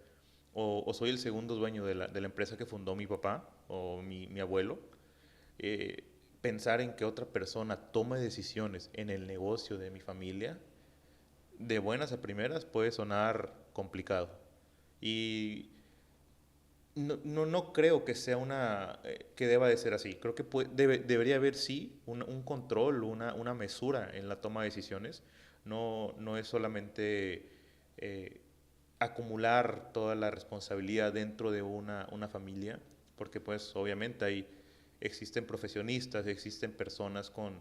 o soy el segundo dueño de la empresa que fundó mi papá o mi abuelo, pensar en que otra persona tome decisiones en el negocio de mi familia, de buenas a primeras puede sonar complicado. Y no creo que sea que deba de ser así. Creo que debería haber sí un control, una mesura en la toma de decisiones. No es solamente acumular toda la responsabilidad dentro de una familia, porque pues obviamente existen profesionistas, existen personas con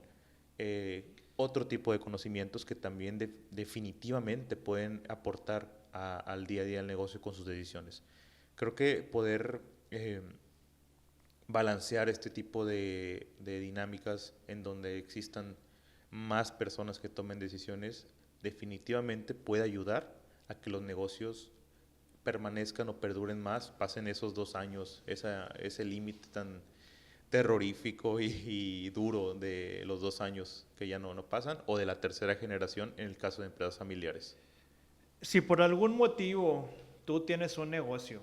otro tipo de conocimientos que también definitivamente pueden aportar al día a día del negocio con sus decisiones. Creo que poder balancear este tipo de dinámicas en donde existan más personas que tomen decisiones definitivamente puede ayudar a que los negocios permanezcan o perduren más, pasen esos 2 años, ese límite tan terrorífico y duro de los 2 años que ya no pasan, o de la tercera generación en el caso de empresas familiares. Si por algún motivo tú tienes un negocio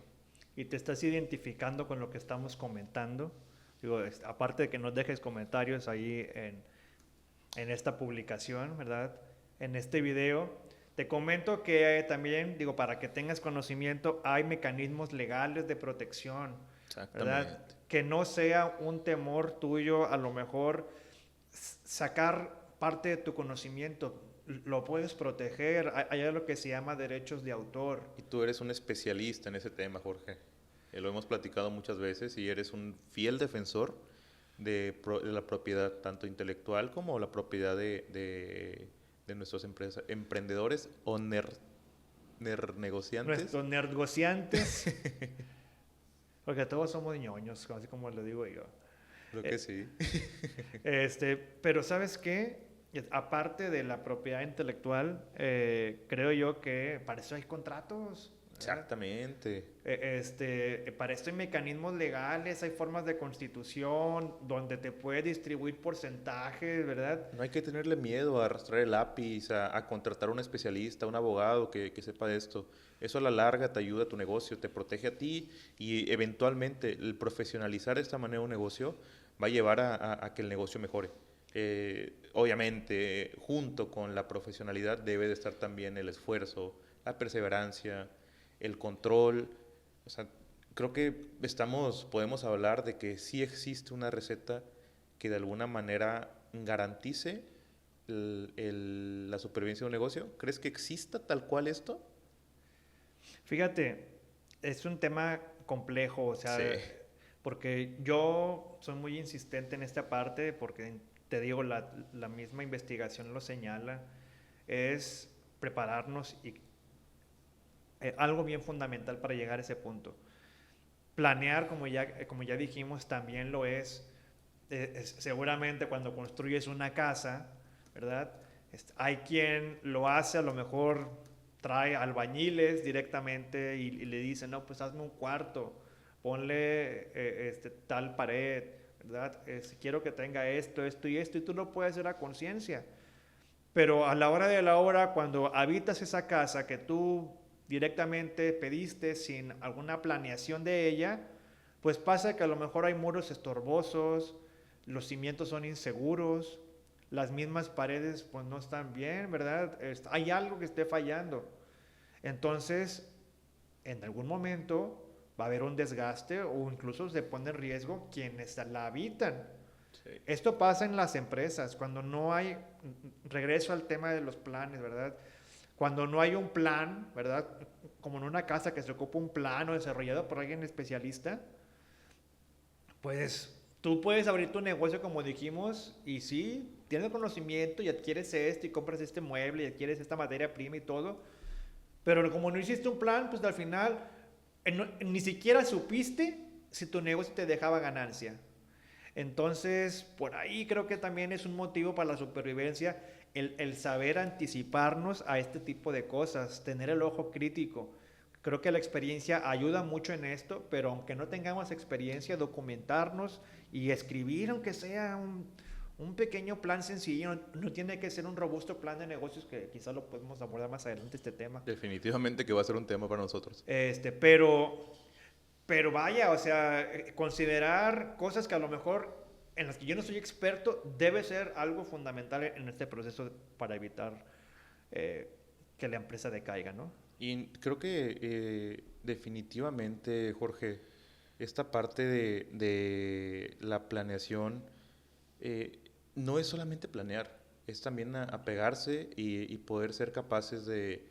y te estás identificando con lo que estamos comentando, digo, aparte de que nos dejes comentarios ahí en esta publicación, ¿verdad? En este video, te comento que también, digo, para que tengas conocimiento, hay mecanismos legales de protección, ¿verdad? Que no sea un temor tuyo, a lo mejor sacar parte de tu conocimiento, lo puedes proteger. Hay algo que se llama derechos de autor. Y tú eres un especialista en ese tema, Jorge. Lo hemos platicado muchas veces y eres un fiel defensor de la propiedad, tanto intelectual como la propiedad de nuestros emprendedores o negociantes. Nuestros negociantes. Porque todos somos ñoños, así como lo digo yo. Creo que sí. Pero ¿sabes qué? Aparte de la propiedad intelectual, creo yo que para eso hay contratos. Exactamente. Para esto hay mecanismos legales, hay formas de constitución donde te puede distribuir porcentajes, ¿verdad? No hay que tenerle miedo a arrastrar el lápiz, a contratar a un especialista, a un abogado que sepa de esto. Eso a la larga te ayuda a tu negocio, te protege a ti y eventualmente el profesionalizar de esta manera un negocio va a llevar a que el negocio mejore. Obviamente, junto con la profesionalidad debe de estar también el esfuerzo, la perseverancia, el control. O sea, creo que podemos hablar de que sí existe una receta que de alguna manera garantice la supervivencia de un negocio. ¿Crees que exista tal cual esto? Fíjate, es un tema complejo, o sea, Sí. porque yo soy muy insistente en esta parte, porque te digo, la misma investigación lo señala, es prepararnos y algo bien fundamental para llegar a ese punto. Planear, como ya dijimos, también lo es seguramente cuando construyes una casa, ¿verdad? Hay quien lo hace, a lo mejor trae albañiles directamente y le dice, no, pues hazme un cuarto, ponle tal pared, ¿verdad? Quiero que tenga esto, esto y esto, y tú lo puedes hacer a conciencia. Pero a la hora de la hora, cuando habitas esa casa que tú directamente pediste sin alguna planeación de ella, pues pasa que a lo mejor hay muros estorbosos, los cimientos son inseguros, las mismas paredes pues no están bien, ¿verdad? Hay algo que esté fallando. Entonces, en algún momento va a haber un desgaste o incluso se pone en riesgo quienes la habitan. Sí. Esto pasa en las empresas, cuando no hay, regreso al tema de los planes, ¿verdad? Cuando no hay un plan, ¿verdad? Como en una casa que se ocupa un plano desarrollado por alguien especialista, pues tú puedes abrir tu negocio como dijimos y sí, tienes conocimiento y adquieres esto y compras este mueble y adquieres esta materia prima y todo, pero como no hiciste un plan, pues al final ni siquiera supiste si tu negocio te dejaba ganancia. Entonces, por ahí creo que también es un motivo para la supervivencia el saber anticiparnos a este tipo de cosas, tener el ojo crítico. Creo que la experiencia ayuda mucho en esto, pero aunque no tengamos experiencia, documentarnos y escribir, aunque sea un pequeño plan sencillo, no tiene que ser un robusto plan de negocios que quizás lo podemos abordar más adelante este tema. Definitivamente que va a ser un tema para nosotros. Pero vaya, o sea, considerar cosas que a lo mejor en las que yo no soy experto debe ser algo fundamental en este proceso para evitar que la empresa decaiga, ¿no? Y creo que definitivamente, Jorge, esta parte de la planeación no es solamente planear, es también apegarse y poder ser capaces de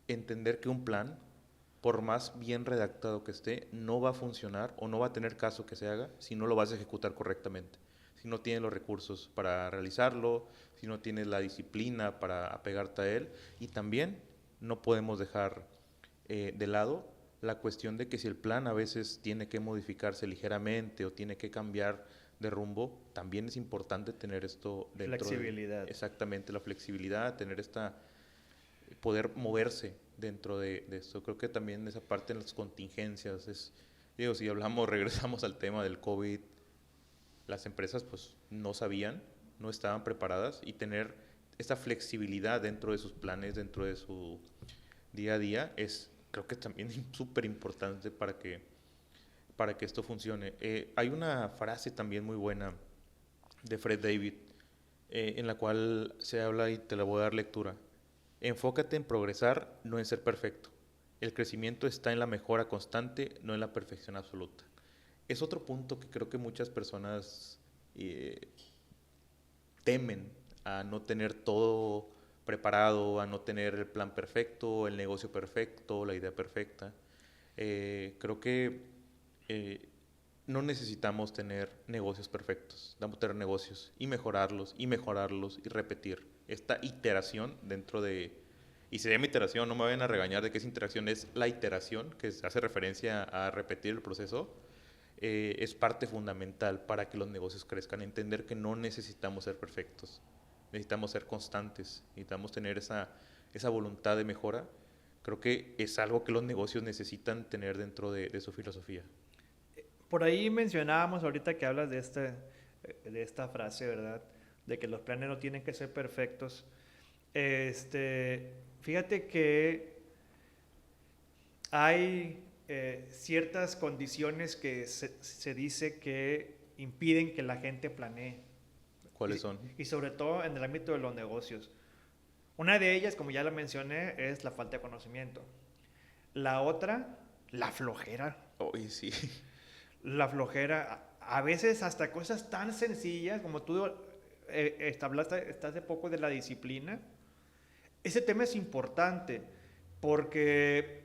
entender que un plan, por más bien redactado que esté, no va a funcionar o no va a tener caso que se haga si no lo vas a ejecutar correctamente. Si no tienes los recursos para realizarlo, si no tienes la disciplina para apegarte a él. Y también no podemos dejar de lado la cuestión de que si el plan a veces tiene que modificarse ligeramente o tiene que cambiar de rumbo, también es importante tener esto dentro. Flexibilidad. Exactamente, la flexibilidad, tener poder moverse dentro de esto. Creo que también esa parte en las contingencias digo, si regresamos al tema del COVID, las empresas pues no sabían, no estaban preparadas y tener esta flexibilidad dentro de sus planes, dentro de su día a día, creo que también súper importante para que esto funcione. Hay una frase también muy buena de Fred David, en la cual se habla y te la voy a dar lectura. Enfócate en progresar, no en ser perfecto. El crecimiento está en la mejora constante, no en la perfección absoluta. Es otro punto que creo que muchas personas temen a no tener todo preparado, a no tener el plan perfecto, el negocio perfecto, la idea perfecta. Creo que no necesitamos tener negocios perfectos, debemos tener negocios y mejorarlos y mejorarlos y repetir esta iteración dentro de, y se llama iteración, no me vayan a regañar de que es interacción, es la iteración, que hace referencia a repetir el proceso. es parte fundamental para que los negocios crezcan. Entender que no necesitamos ser perfectos, necesitamos ser constantes, necesitamos tener esa voluntad de mejora. Creo que es algo que los negocios necesitan tener dentro de su filosofía. Por ahí mencionábamos ahorita que hablas de esta frase, ¿verdad? De que los planes no tienen que ser perfectos. Fíjate que hay ciertas condiciones que se dice que impiden que la gente planee. ¿Cuáles son? Y sobre todo en el ámbito de los negocios. Una de ellas, como ya la mencioné, es la falta de conocimiento. La otra, la flojera. Oye, sí. La flojera, a veces hasta cosas tan sencillas como tú hablaste hace poco de la disciplina. Ese tema es importante porque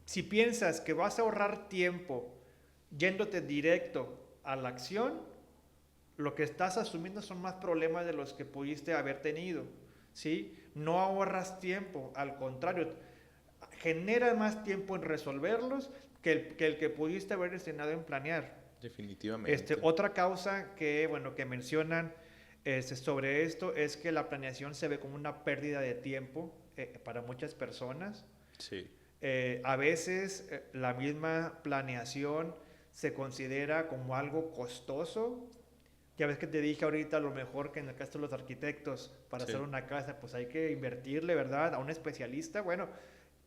si piensas que vas a ahorrar tiempo yéndote directo a la acción, lo que estás asumiendo son más problemas de los que pudiste haber tenido, ¿sí? No ahorras tiempo, al contrario, generas más tiempo en resolverlos que el que pudiste haber destinado en planear. Definitivamente. Otra causa que mencionan sobre esto es que la planeación se ve como una pérdida de tiempo para muchas personas. Sí. A veces la misma planeación se considera como algo costoso. Ya ves que te dije ahorita, a lo mejor que en el caso de los arquitectos, para hacer una casa, pues hay que invertirle, ¿verdad?, a un especialista. Bueno,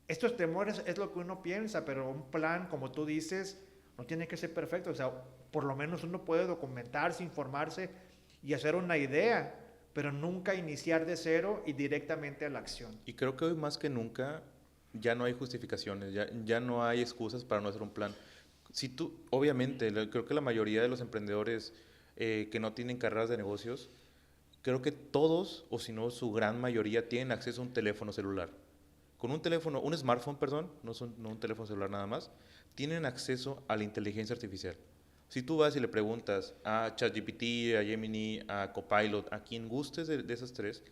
estos temores es lo que uno piensa, pero un plan, como tú dices, no tiene que ser perfecto. O sea, por lo menos uno puede documentarse, informarse y hacer una idea, pero nunca iniciar de cero y directamente a la acción. Y creo que hoy más que nunca ya no hay justificaciones, ya no hay excusas para no hacer un plan. Si tú, obviamente, creo que la mayoría de los emprendedores que no tienen carreras de negocios, creo que todos, o si no su gran mayoría, tienen acceso a un teléfono celular. Con un teléfono, un smartphone, perdón, no un teléfono celular nada más, tienen acceso a la inteligencia artificial. Si tú vas y le preguntas a ChatGPT, a Gemini, a Copilot, a quien gustes de esas tres,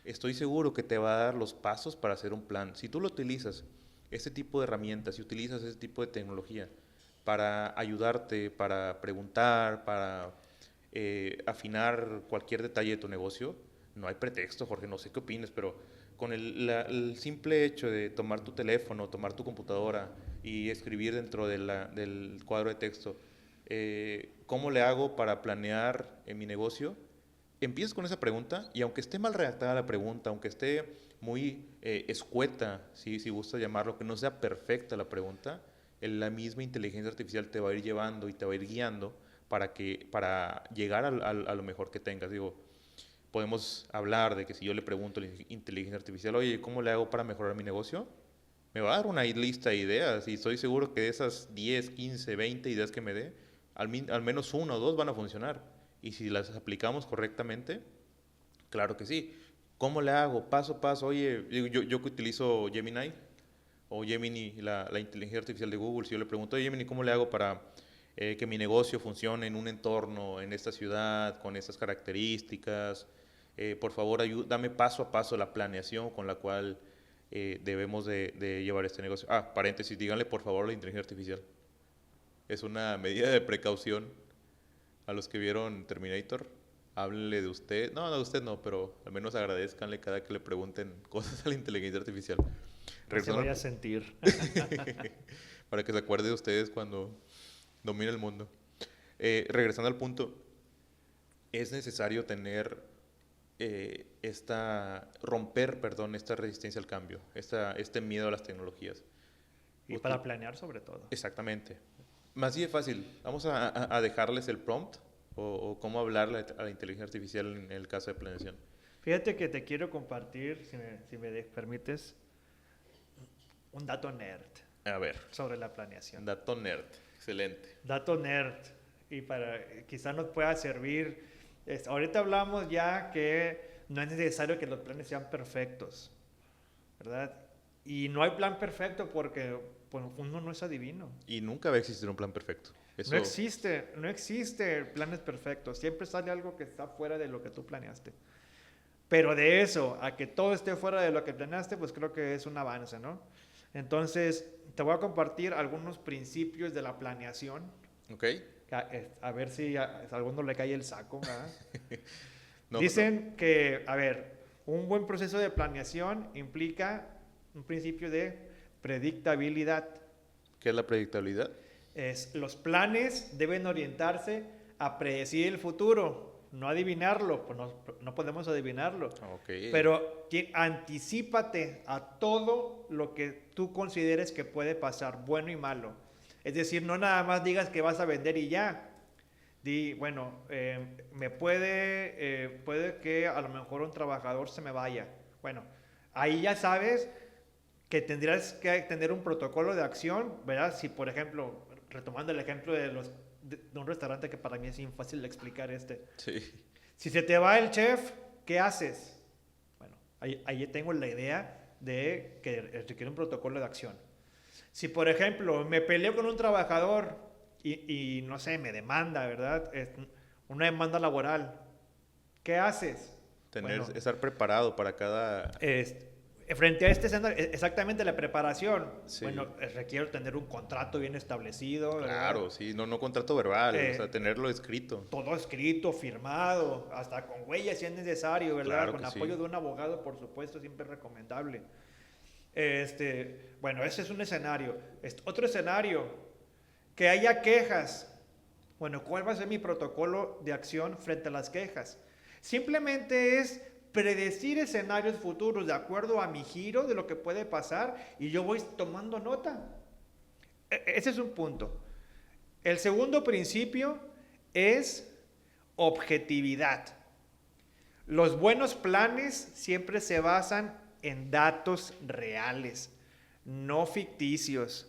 estoy seguro que te va a dar los pasos para hacer un plan. Si tú lo utilizas, este tipo de herramientas, si utilizas ese tipo de tecnología para ayudarte, para preguntar, para afinar cualquier detalle de tu negocio, no hay pretexto, Jorge, no sé qué opinas, pero con el simple hecho de tomar tu teléfono, tomar tu computadora y escribir dentro del cuadro de texto, ¿cómo le hago para planear mi negocio? Empiezas con esa pregunta y aunque esté mal redactada la pregunta, aunque esté muy escueta, si gustas llamarlo, que no sea perfecta la pregunta, la misma inteligencia artificial te va a ir llevando y te va a ir guiando para llegar a lo mejor que tengas. Digo, podemos hablar de que si yo le pregunto a la inteligencia artificial, oye, ¿cómo le hago para mejorar mi negocio? Me va a dar una lista de ideas y estoy seguro que de esas 10, 15, 20 ideas que me dé, al menos una o dos van a funcionar. Y si las aplicamos correctamente, claro que sí. ¿Cómo le hago? Paso a paso. Oye, yo que utilizo Gemini o Gemini, la inteligencia artificial de Google, si yo le pregunto, oye, Gemini, ¿cómo le hago para que mi negocio funcione en un entorno, en esta ciudad, con estas características? Por favor, dame paso a paso la planeación con la cual debemos de llevar este negocio. Paréntesis, díganle por favor a la inteligencia artificial. Es una medida de precaución. A los que vieron Terminator, háblenle de usted. No, de usted no, pero al menos agradezcanle cada que le pregunten cosas a la inteligencia artificial. No se vaya a sentir. Para que se acuerde de ustedes cuando domine el mundo. Regresando al punto, es necesario tener romper esta resistencia al cambio, este miedo a las tecnologías. Y para planear sobre todo. Exactamente. Más bien fácil, vamos a dejarles el prompt o cómo hablarle a la inteligencia artificial en el caso de planeación. Fíjate que te quiero compartir, si me permites, un dato nerd. A ver. Sobre la planeación. Dato nerd, excelente. Dato nerd, y quizás nos pueda servir. Ahorita hablamos ya que no es necesario que los planes sean perfectos, ¿verdad? Y no hay plan perfecto porque uno no es adivino. Y nunca va a existir un plan perfecto. No existe planes perfectos. Siempre sale algo que está fuera de lo que tú planeaste. Pero de eso a que todo esté fuera de lo que planeaste, pues creo que es un avance, ¿no? Entonces, te voy a compartir algunos principios de la planeación Ok. A ver si a alguno le cae el saco, ¿verdad? No, Dicen que, a ver, un buen proceso de planeación implica un principio de predictabilidad. ¿qué es la predictabilidad? Los planes deben orientarse a predecir el futuro, no adivinarlo, pues no podemos adivinarlo. Ok. Pero anticípate a todo lo que tú consideres que puede pasar, bueno y malo. Es decir, no nada más digas que vas a vender y ya. Di, bueno, puede que a lo mejor un trabajador se me vaya. Bueno, ahí ya sabes que tendrías que tener un protocolo de acción, ¿verdad? Si, por ejemplo, retomando el ejemplo de un restaurante que para mí es fácil de explicar Sí. Si se te va el chef, ¿qué haces? Bueno, ahí tengo la idea de que requiere un protocolo de acción. Si, por ejemplo, me peleo con un trabajador y no sé, me demanda, ¿verdad? Una demanda laboral, ¿qué haces? Bueno, Estar preparado para cada... frente a este escenario, exactamente la preparación. Sí. Bueno, requiero tener un contrato bien establecido, ¿verdad? Claro, sí, no contrato verbal, o sea, tenerlo escrito. Todo escrito, firmado, hasta con huellas si es necesario, ¿verdad? Claro Con que apoyo sí. de un abogado, por supuesto, siempre es recomendable. Bueno, ese es un escenario. Otro escenario, que haya quejas. Bueno, ¿cuál va a ser mi protocolo de acción frente a las quejas? Simplemente es predecir escenarios futuros de acuerdo a mi giro de lo que puede pasar y yo voy tomando nota. Ese es un punto. El segundo principio es objetividad. Los buenos planes siempre se basan en datos reales, no ficticios,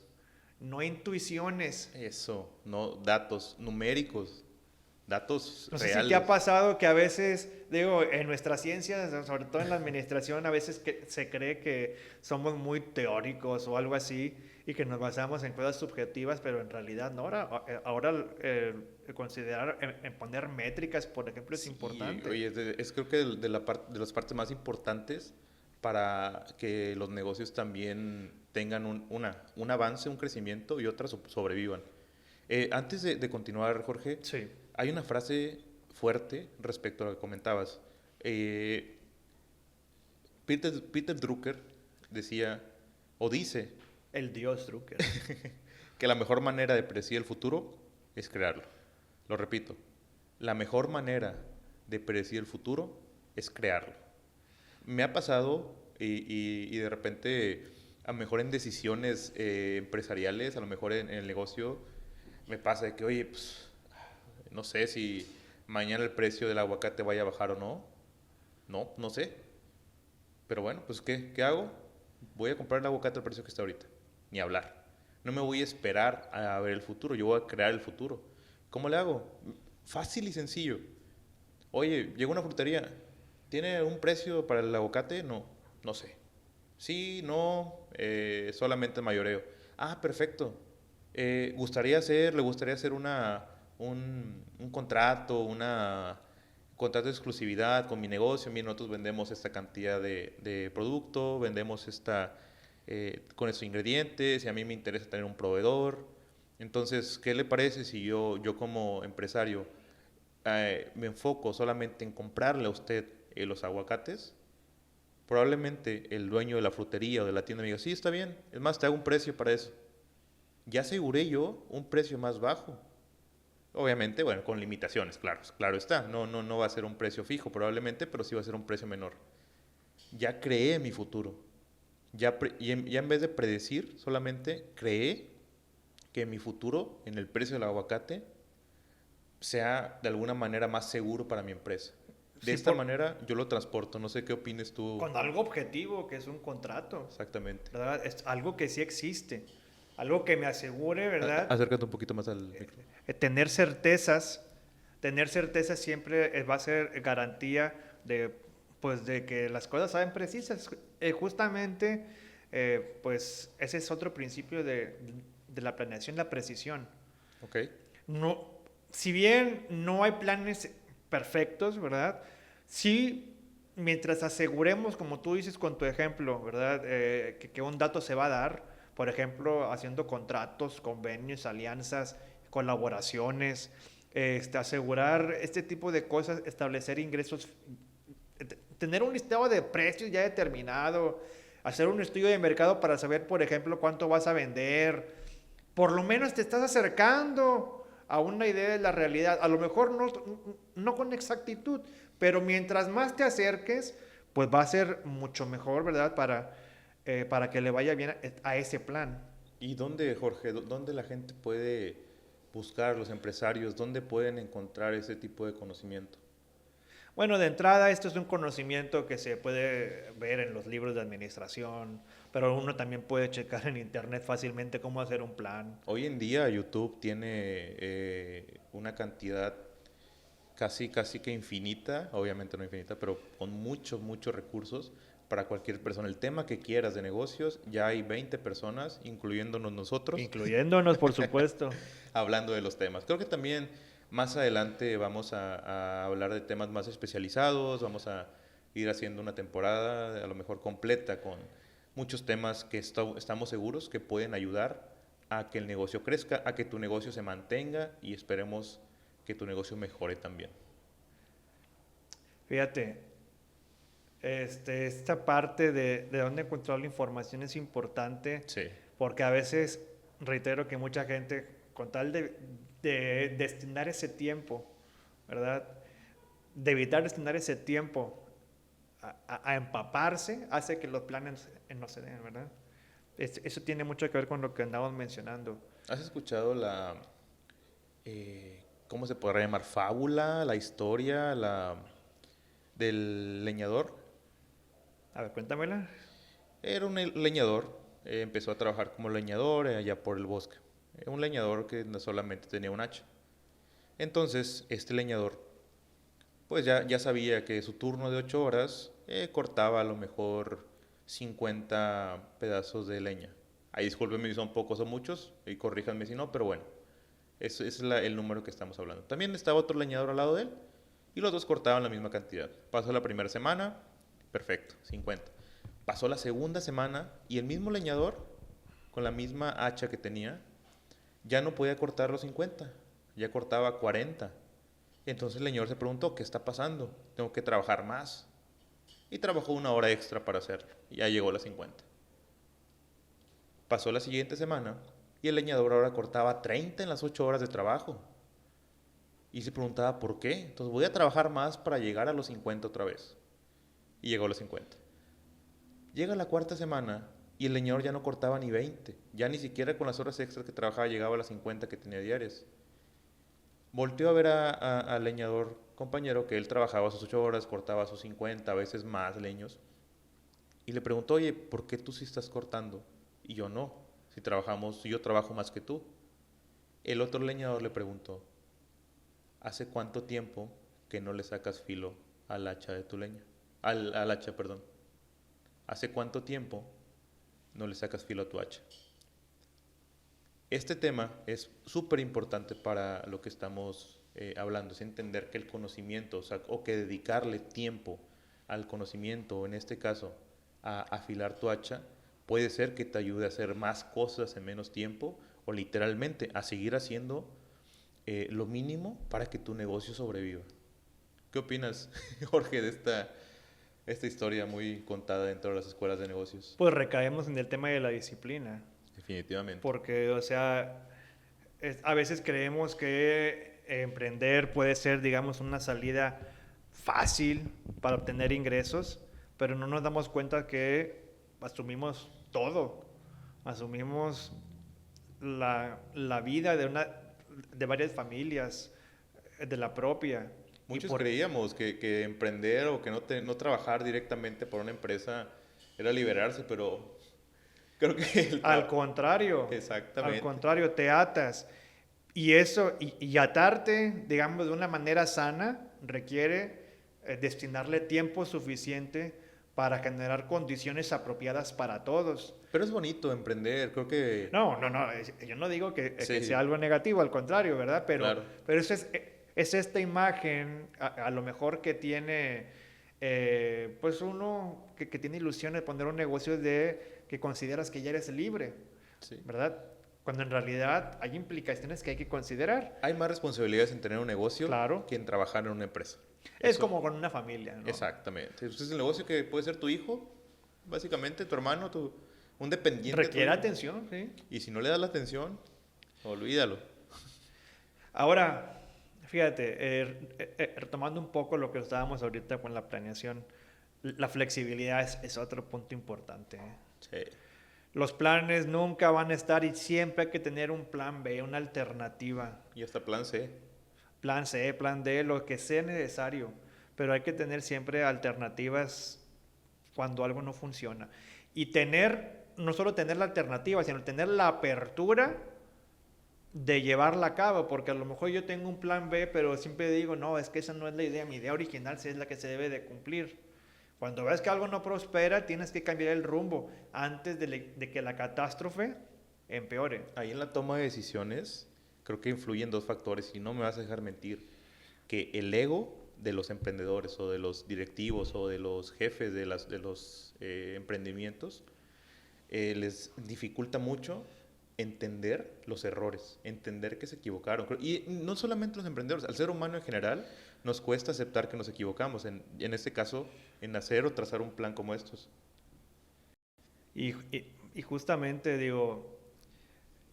no intuiciones. Eso, no datos numéricos, datos No sé reales. si te ha pasado que a veces, digo, en nuestras ciencias, sobre todo en la administración, a veces se cree que somos muy teóricos o algo así y que nos basamos en cosas subjetivas, pero en realidad no. Ahora considerar, en poner métricas, por ejemplo, es Sí, importante. oye, es creo que de las partes más importantes para que los negocios también tengan un avance, un crecimiento y otras sobrevivan. Antes de continuar, Jorge, Sí, hay una frase fuerte respecto a lo que comentabas. Eh, Peter Drucker decía, o dice, el dios Drucker. que la mejor manera de predecir el futuro es crearlo. Lo repito, la mejor manera de predecir el futuro es crearlo. Me ha pasado y de repente, a lo mejor en decisiones empresariales, a lo mejor en el negocio, me pasa de que, oye, pues, no sé si mañana el precio del aguacate vaya a bajar o no. No sé. Pero bueno, pues ¿qué hago? Voy a comprar el aguacate al precio que está ahorita. Ni hablar. No me voy a esperar a ver el futuro, yo voy a crear el futuro. ¿Cómo le hago? Fácil y sencillo. Oye, llegó una frutería. ¿Tiene un precio para el aguacate? No sé. Sí, no, solamente mayoreo. Ah, perfecto. Le gustaría hacer un contrato, contrato de exclusividad con mi negocio. Mira, nosotros vendemos esta cantidad de producto, vendemos con estos ingredientes y a mí me interesa tener un proveedor. Entonces, ¿qué le parece si yo como empresario me enfoco solamente en comprarle a usted los aguacates? Probablemente el dueño de la frutería o de la tienda me diga, sí, está bien, es más, te hago un precio para eso. Ya aseguré yo un precio más bajo. Obviamente, bueno, con limitaciones, claro está. No va a ser un precio fijo probablemente, pero sí va a ser un precio menor. Ya creé mi futuro. Ya en vez de predecir, solamente creé que mi futuro en el precio del aguacate sea de alguna manera más seguro para mi empresa. De Sí, esta manera yo lo transporto. No sé qué opines tú. con algo objetivo, que es un contrato, Exactamente. ¿verdad? Es algo que sí existe, algo que me asegure, ¿verdad? Acércate un poquito más al micro. Tener certezas siempre va a ser garantía pues, de que las cosas saben precisas. Justamente, pues ese es otro principio de la planeación, la precisión. Ok. No, si bien no hay planes perfectos, ¿verdad? Sí, mientras aseguremos, como tú dices con tu ejemplo, ¿verdad? Que un dato se va a dar, por ejemplo, haciendo contratos, convenios, alianzas colaboraciones, asegurar este tipo de cosas, establecer ingresos, tener un listado de precios ya determinado, hacer un estudio de mercado para saber, por ejemplo, cuánto vas a vender. Por lo menos te estás acercando a una idea de la realidad. A lo mejor no con exactitud, pero mientras más te acerques, pues va a ser mucho mejor, ¿verdad? Para que le vaya bien a ese plan. ¿Y dónde, Jorge, dónde la gente puede buscar, los empresarios, dónde pueden encontrar ese tipo de conocimiento? Bueno, de entrada, esto es un conocimiento que se puede ver en los libros de administración, pero uno también puede checar en internet fácilmente cómo hacer un plan. Hoy en día YouTube tiene una cantidad casi que infinita, obviamente no infinita, pero con muchos recursos para cualquier persona. El tema que quieras de negocios, ya hay 20 personas, incluyéndonos nosotros, Incluyéndonos, por supuesto. hablando de los temas. Creo que también más adelante vamos a hablar de temas más especializados, vamos a ir haciendo una temporada a lo mejor completa con muchos temas que estamos seguros que pueden ayudar a que el negocio crezca, a que tu negocio se mantenga y esperemos que tu negocio mejore también. Fíjate, esta parte de dónde encontrar la información es importante Sí. porque a veces, reitero que mucha gente, con tal de destinar ese tiempo, ¿verdad? De evitar destinar ese tiempo a empaparse, hace que los planes no se den, ¿verdad? Eso tiene mucho que ver con lo que andamos mencionando. ¿Has escuchado cómo se podrá llamar? Fábula, la historia, del leñador? A ver, cuéntamela. Era un leñador, empezó a trabajar como leñador allá por el bosque. Un leñador que no solamente tenía un hacha. Entonces, este leñador, pues ya sabía que su turno de 8 horas cortaba a lo mejor 50 pedazos de leña. Ahí discúlpenme si son pocos o muchos, y corríjanme si no, pero bueno, ese es el número que estamos hablando. También estaba otro leñador al lado de él, y los dos cortaban la misma cantidad. Pasó la primera semana, perfecto, 50. Pasó la segunda semana, y el mismo leñador, con la misma hacha que tenía, ya no podía cortar los 50, ya cortaba 40. Entonces el leñador se preguntó, ¿qué está pasando? Tengo que trabajar más. Y trabajó 1 hora extra para hacerlo. Y ya llegó a las 50. Pasó la siguiente semana y el leñador ahora cortaba 30 en las 8 horas de trabajo. Y se preguntaba, ¿por qué? Entonces voy a trabajar más para llegar a los 50 otra vez. Y llegó a los 50. Llega la cuarta semana y el leñador ya no cortaba ni 20. Ya ni siquiera con las horas extras que trabajaba llegaba a las 50 que tenía diarias. Volteó a ver al leñador compañero que él trabajaba sus 8 horas, cortaba sus 50, a veces más leños. Y le preguntó, oye, ¿por qué tú sí estás cortando? Y yo no, si yo trabajo más que tú. El otro leñador le preguntó, ¿hace cuánto tiempo que no le sacas filo al hacha de tu leña? Al hacha, perdón. ¿Hace cuánto tiempo no le sacas filo a tu hacha? Este tema es súper importante para lo que estamos hablando, es entender que el conocimiento, o que dedicarle tiempo al conocimiento, o en este caso, a afilar tu hacha, puede ser que te ayude a hacer más cosas en menos tiempo, o literalmente a seguir haciendo lo mínimo para que tu negocio sobreviva. ¿Qué opinas, Jorge, de esta historia muy contada dentro de las escuelas de negocios? Pues recaemos en el tema de la disciplina. Definitivamente. Porque, o sea, a veces creemos que emprender puede ser, digamos, una salida fácil para obtener ingresos, pero no nos damos cuenta que asumimos todo. Asumimos la vida de varias familias, de la propia. Muchos creíamos que emprender o que no trabajar directamente por una empresa era liberarse, pero creo que al contrario, exactamente. Al contrario, te atas. Y eso, y atarte, digamos, de una manera sana, requiere destinarle tiempo suficiente para generar condiciones apropiadas para todos. Pero es bonito emprender, creo que... No, yo no digo que sea algo negativo, al contrario, ¿verdad? Pero eso es esta imagen, a lo mejor que tiene, pues uno que tiene ilusión de poner un negocio que consideras que ya eres libre, ¿verdad? cuando en realidad hay implicaciones que hay que considerar. Hay más responsabilidades en tener un negocio Claro. que en trabajar en una empresa. Es como con una familia, ¿no? Exactamente. Es el negocio que puede ser tu hijo, básicamente, tu hermano, un dependiente Requiere tuyo. atención, sí. Y si no le das la atención, olvídalo. Ahora, fíjate, retomando un poco lo que estábamos ahorita con la planeación, la flexibilidad es otro punto importante. Sí. Los planes nunca van a estar y siempre hay que tener un plan B, una alternativa. Y hasta plan C. Plan C, plan D, lo que sea necesario. Pero hay que tener siempre alternativas cuando algo no funciona. Y no solo tener la alternativa, sino tener la apertura de llevarla a cabo, porque a lo mejor yo tengo un plan B, pero siempre digo, no, es que esa no es la idea, mi idea original sí es la que se debe de cumplir. Cuando ves que algo no prospera, tienes que cambiar el rumbo antes de que la catástrofe empeore. Ahí en la toma de decisiones creo que influyen dos factores y no me vas a dejar mentir, que el ego de los emprendedores o de los directivos o de los jefes de los emprendimientos les dificulta mucho entender los errores, entender que se equivocaron. Y no solamente los emprendedores, al ser humano en general nos cuesta aceptar que nos equivocamos, en este caso, en hacer o trazar un plan como estos. Y justamente digo,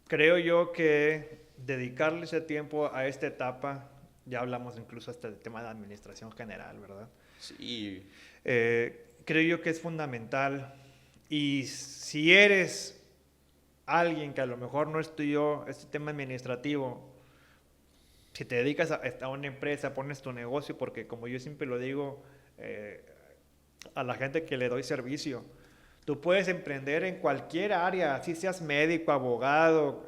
creo yo que dedicarle ese tiempo a esta etapa, ya hablamos incluso hasta del tema de administración general, ¿verdad? Sí. Creo yo que es fundamental. Y si eres alguien que a lo mejor no estudió este tema administrativo, si te dedicas a una empresa, pones tu negocio, porque como yo siempre lo digo a la gente que le doy servicio, tú puedes emprender en cualquier área, así seas médico, abogado,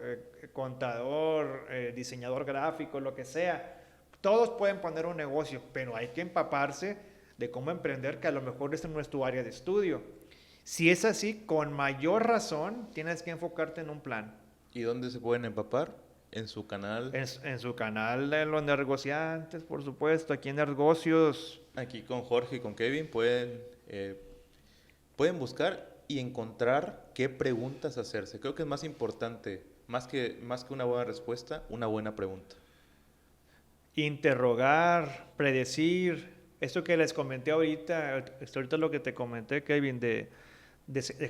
contador, diseñador gráfico, lo que sea. Todos pueden poner un negocio, pero hay que empaparse de cómo emprender, que a lo mejor ese no es tu área de estudio. Si es así, con mayor razón tienes que enfocarte en un plan. ¿Y dónde se pueden empapar? En su canal. En su canal de los negociantes, por supuesto, aquí en Negocios. Aquí con Jorge y con Kevin pueden buscar y encontrar qué preguntas hacerse. Creo que es más importante, más que una buena respuesta, una buena pregunta. Interrogar, predecir. Esto que les comenté ahorita lo que te comenté, Kevin, de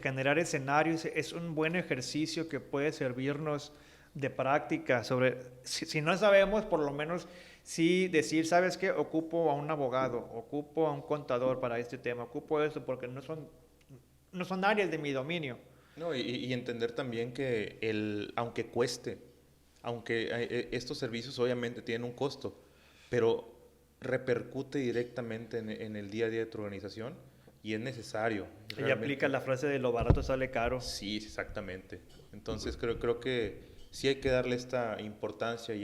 generar escenarios, es un buen ejercicio que puede servirnos de práctica sobre, si no sabemos, por lo menos sí decir, ¿sabes qué? Ocupo a un abogado, ocupo a un contador para este tema, ocupo esto porque no son áreas de mi dominio. No, y entender también que aunque cueste, aunque estos servicios obviamente tienen un costo, pero repercute directamente en el día a día de tu organización y es necesario. Y aplica la frase de lo barato sale caro. Sí, exactamente. Entonces creo que sí hay que darle esta importancia y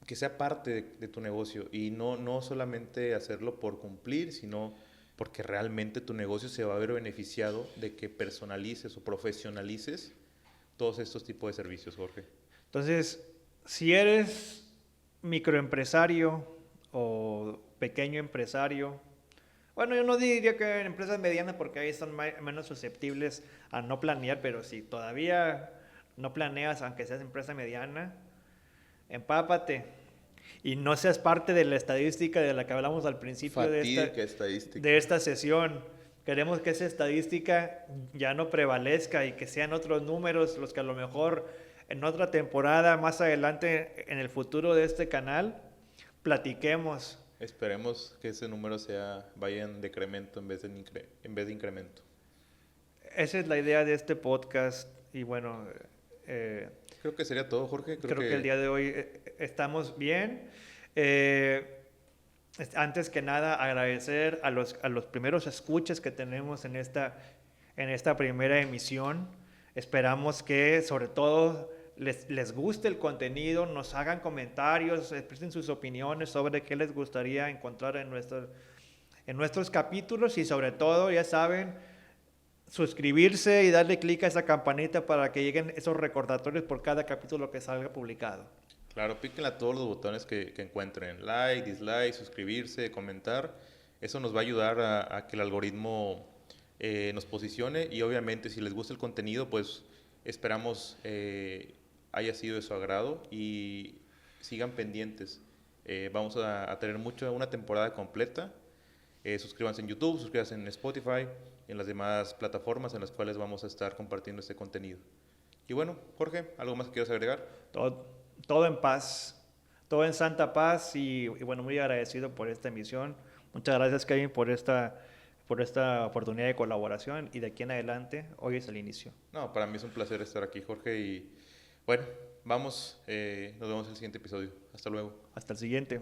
que sea parte de tu negocio y no solamente hacerlo por cumplir, sino porque realmente tu negocio se va a ver beneficiado de que personalices o profesionalices todos estos tipos de servicios, Jorge. Entonces, si eres microempresario o pequeño empresario, bueno, yo no diría que en empresas medianas porque ahí son menos susceptibles a no planear, pero si todavía no planeas, aunque seas empresa mediana, empápate y no seas parte de la estadística de la que hablamos al principio de esta sesión. Queremos que esa estadística ya no prevalezca y que sean otros números los que a lo mejor en otra temporada, más adelante en el futuro de este canal, platiquemos. Esperemos que ese número vaya en decremento en vez de incremento. Esa es la idea de este podcast y bueno... creo que sería todo, Jorge. Creo que el día de hoy estamos bien. Antes que nada, agradecer a los primeros escuchas que tenemos en esta primera emisión. Esperamos que sobre todo les guste el contenido, nos hagan comentarios, expresen sus opiniones sobre qué les gustaría encontrar en nuestros capítulos y sobre todo, ya saben, suscribirse y darle clic a esa campanita para que lleguen esos recordatorios por cada capítulo que salga publicado. Claro, píquenle a todos los botones que encuentren, like, dislike, suscribirse, comentar. Eso nos va a ayudar a que el algoritmo nos posicione, y obviamente si les gusta el contenido, pues esperamos haya sido de su agrado y sigan pendientes. Vamos a tener una temporada completa. Suscríbanse en YouTube, suscríbanse en Spotify y en las demás plataformas en las cuales vamos a estar compartiendo este contenido. Y bueno, Jorge, ¿algo más que quieras agregar? Todo en paz, todo en santa paz y bueno, muy agradecido por esta emisión. Muchas gracias, Kevin, por esta oportunidad de colaboración y de aquí en adelante, hoy es el inicio. No, para mí es un placer estar aquí, Jorge, y bueno, nos vemos en el siguiente episodio. Hasta luego. Hasta el siguiente.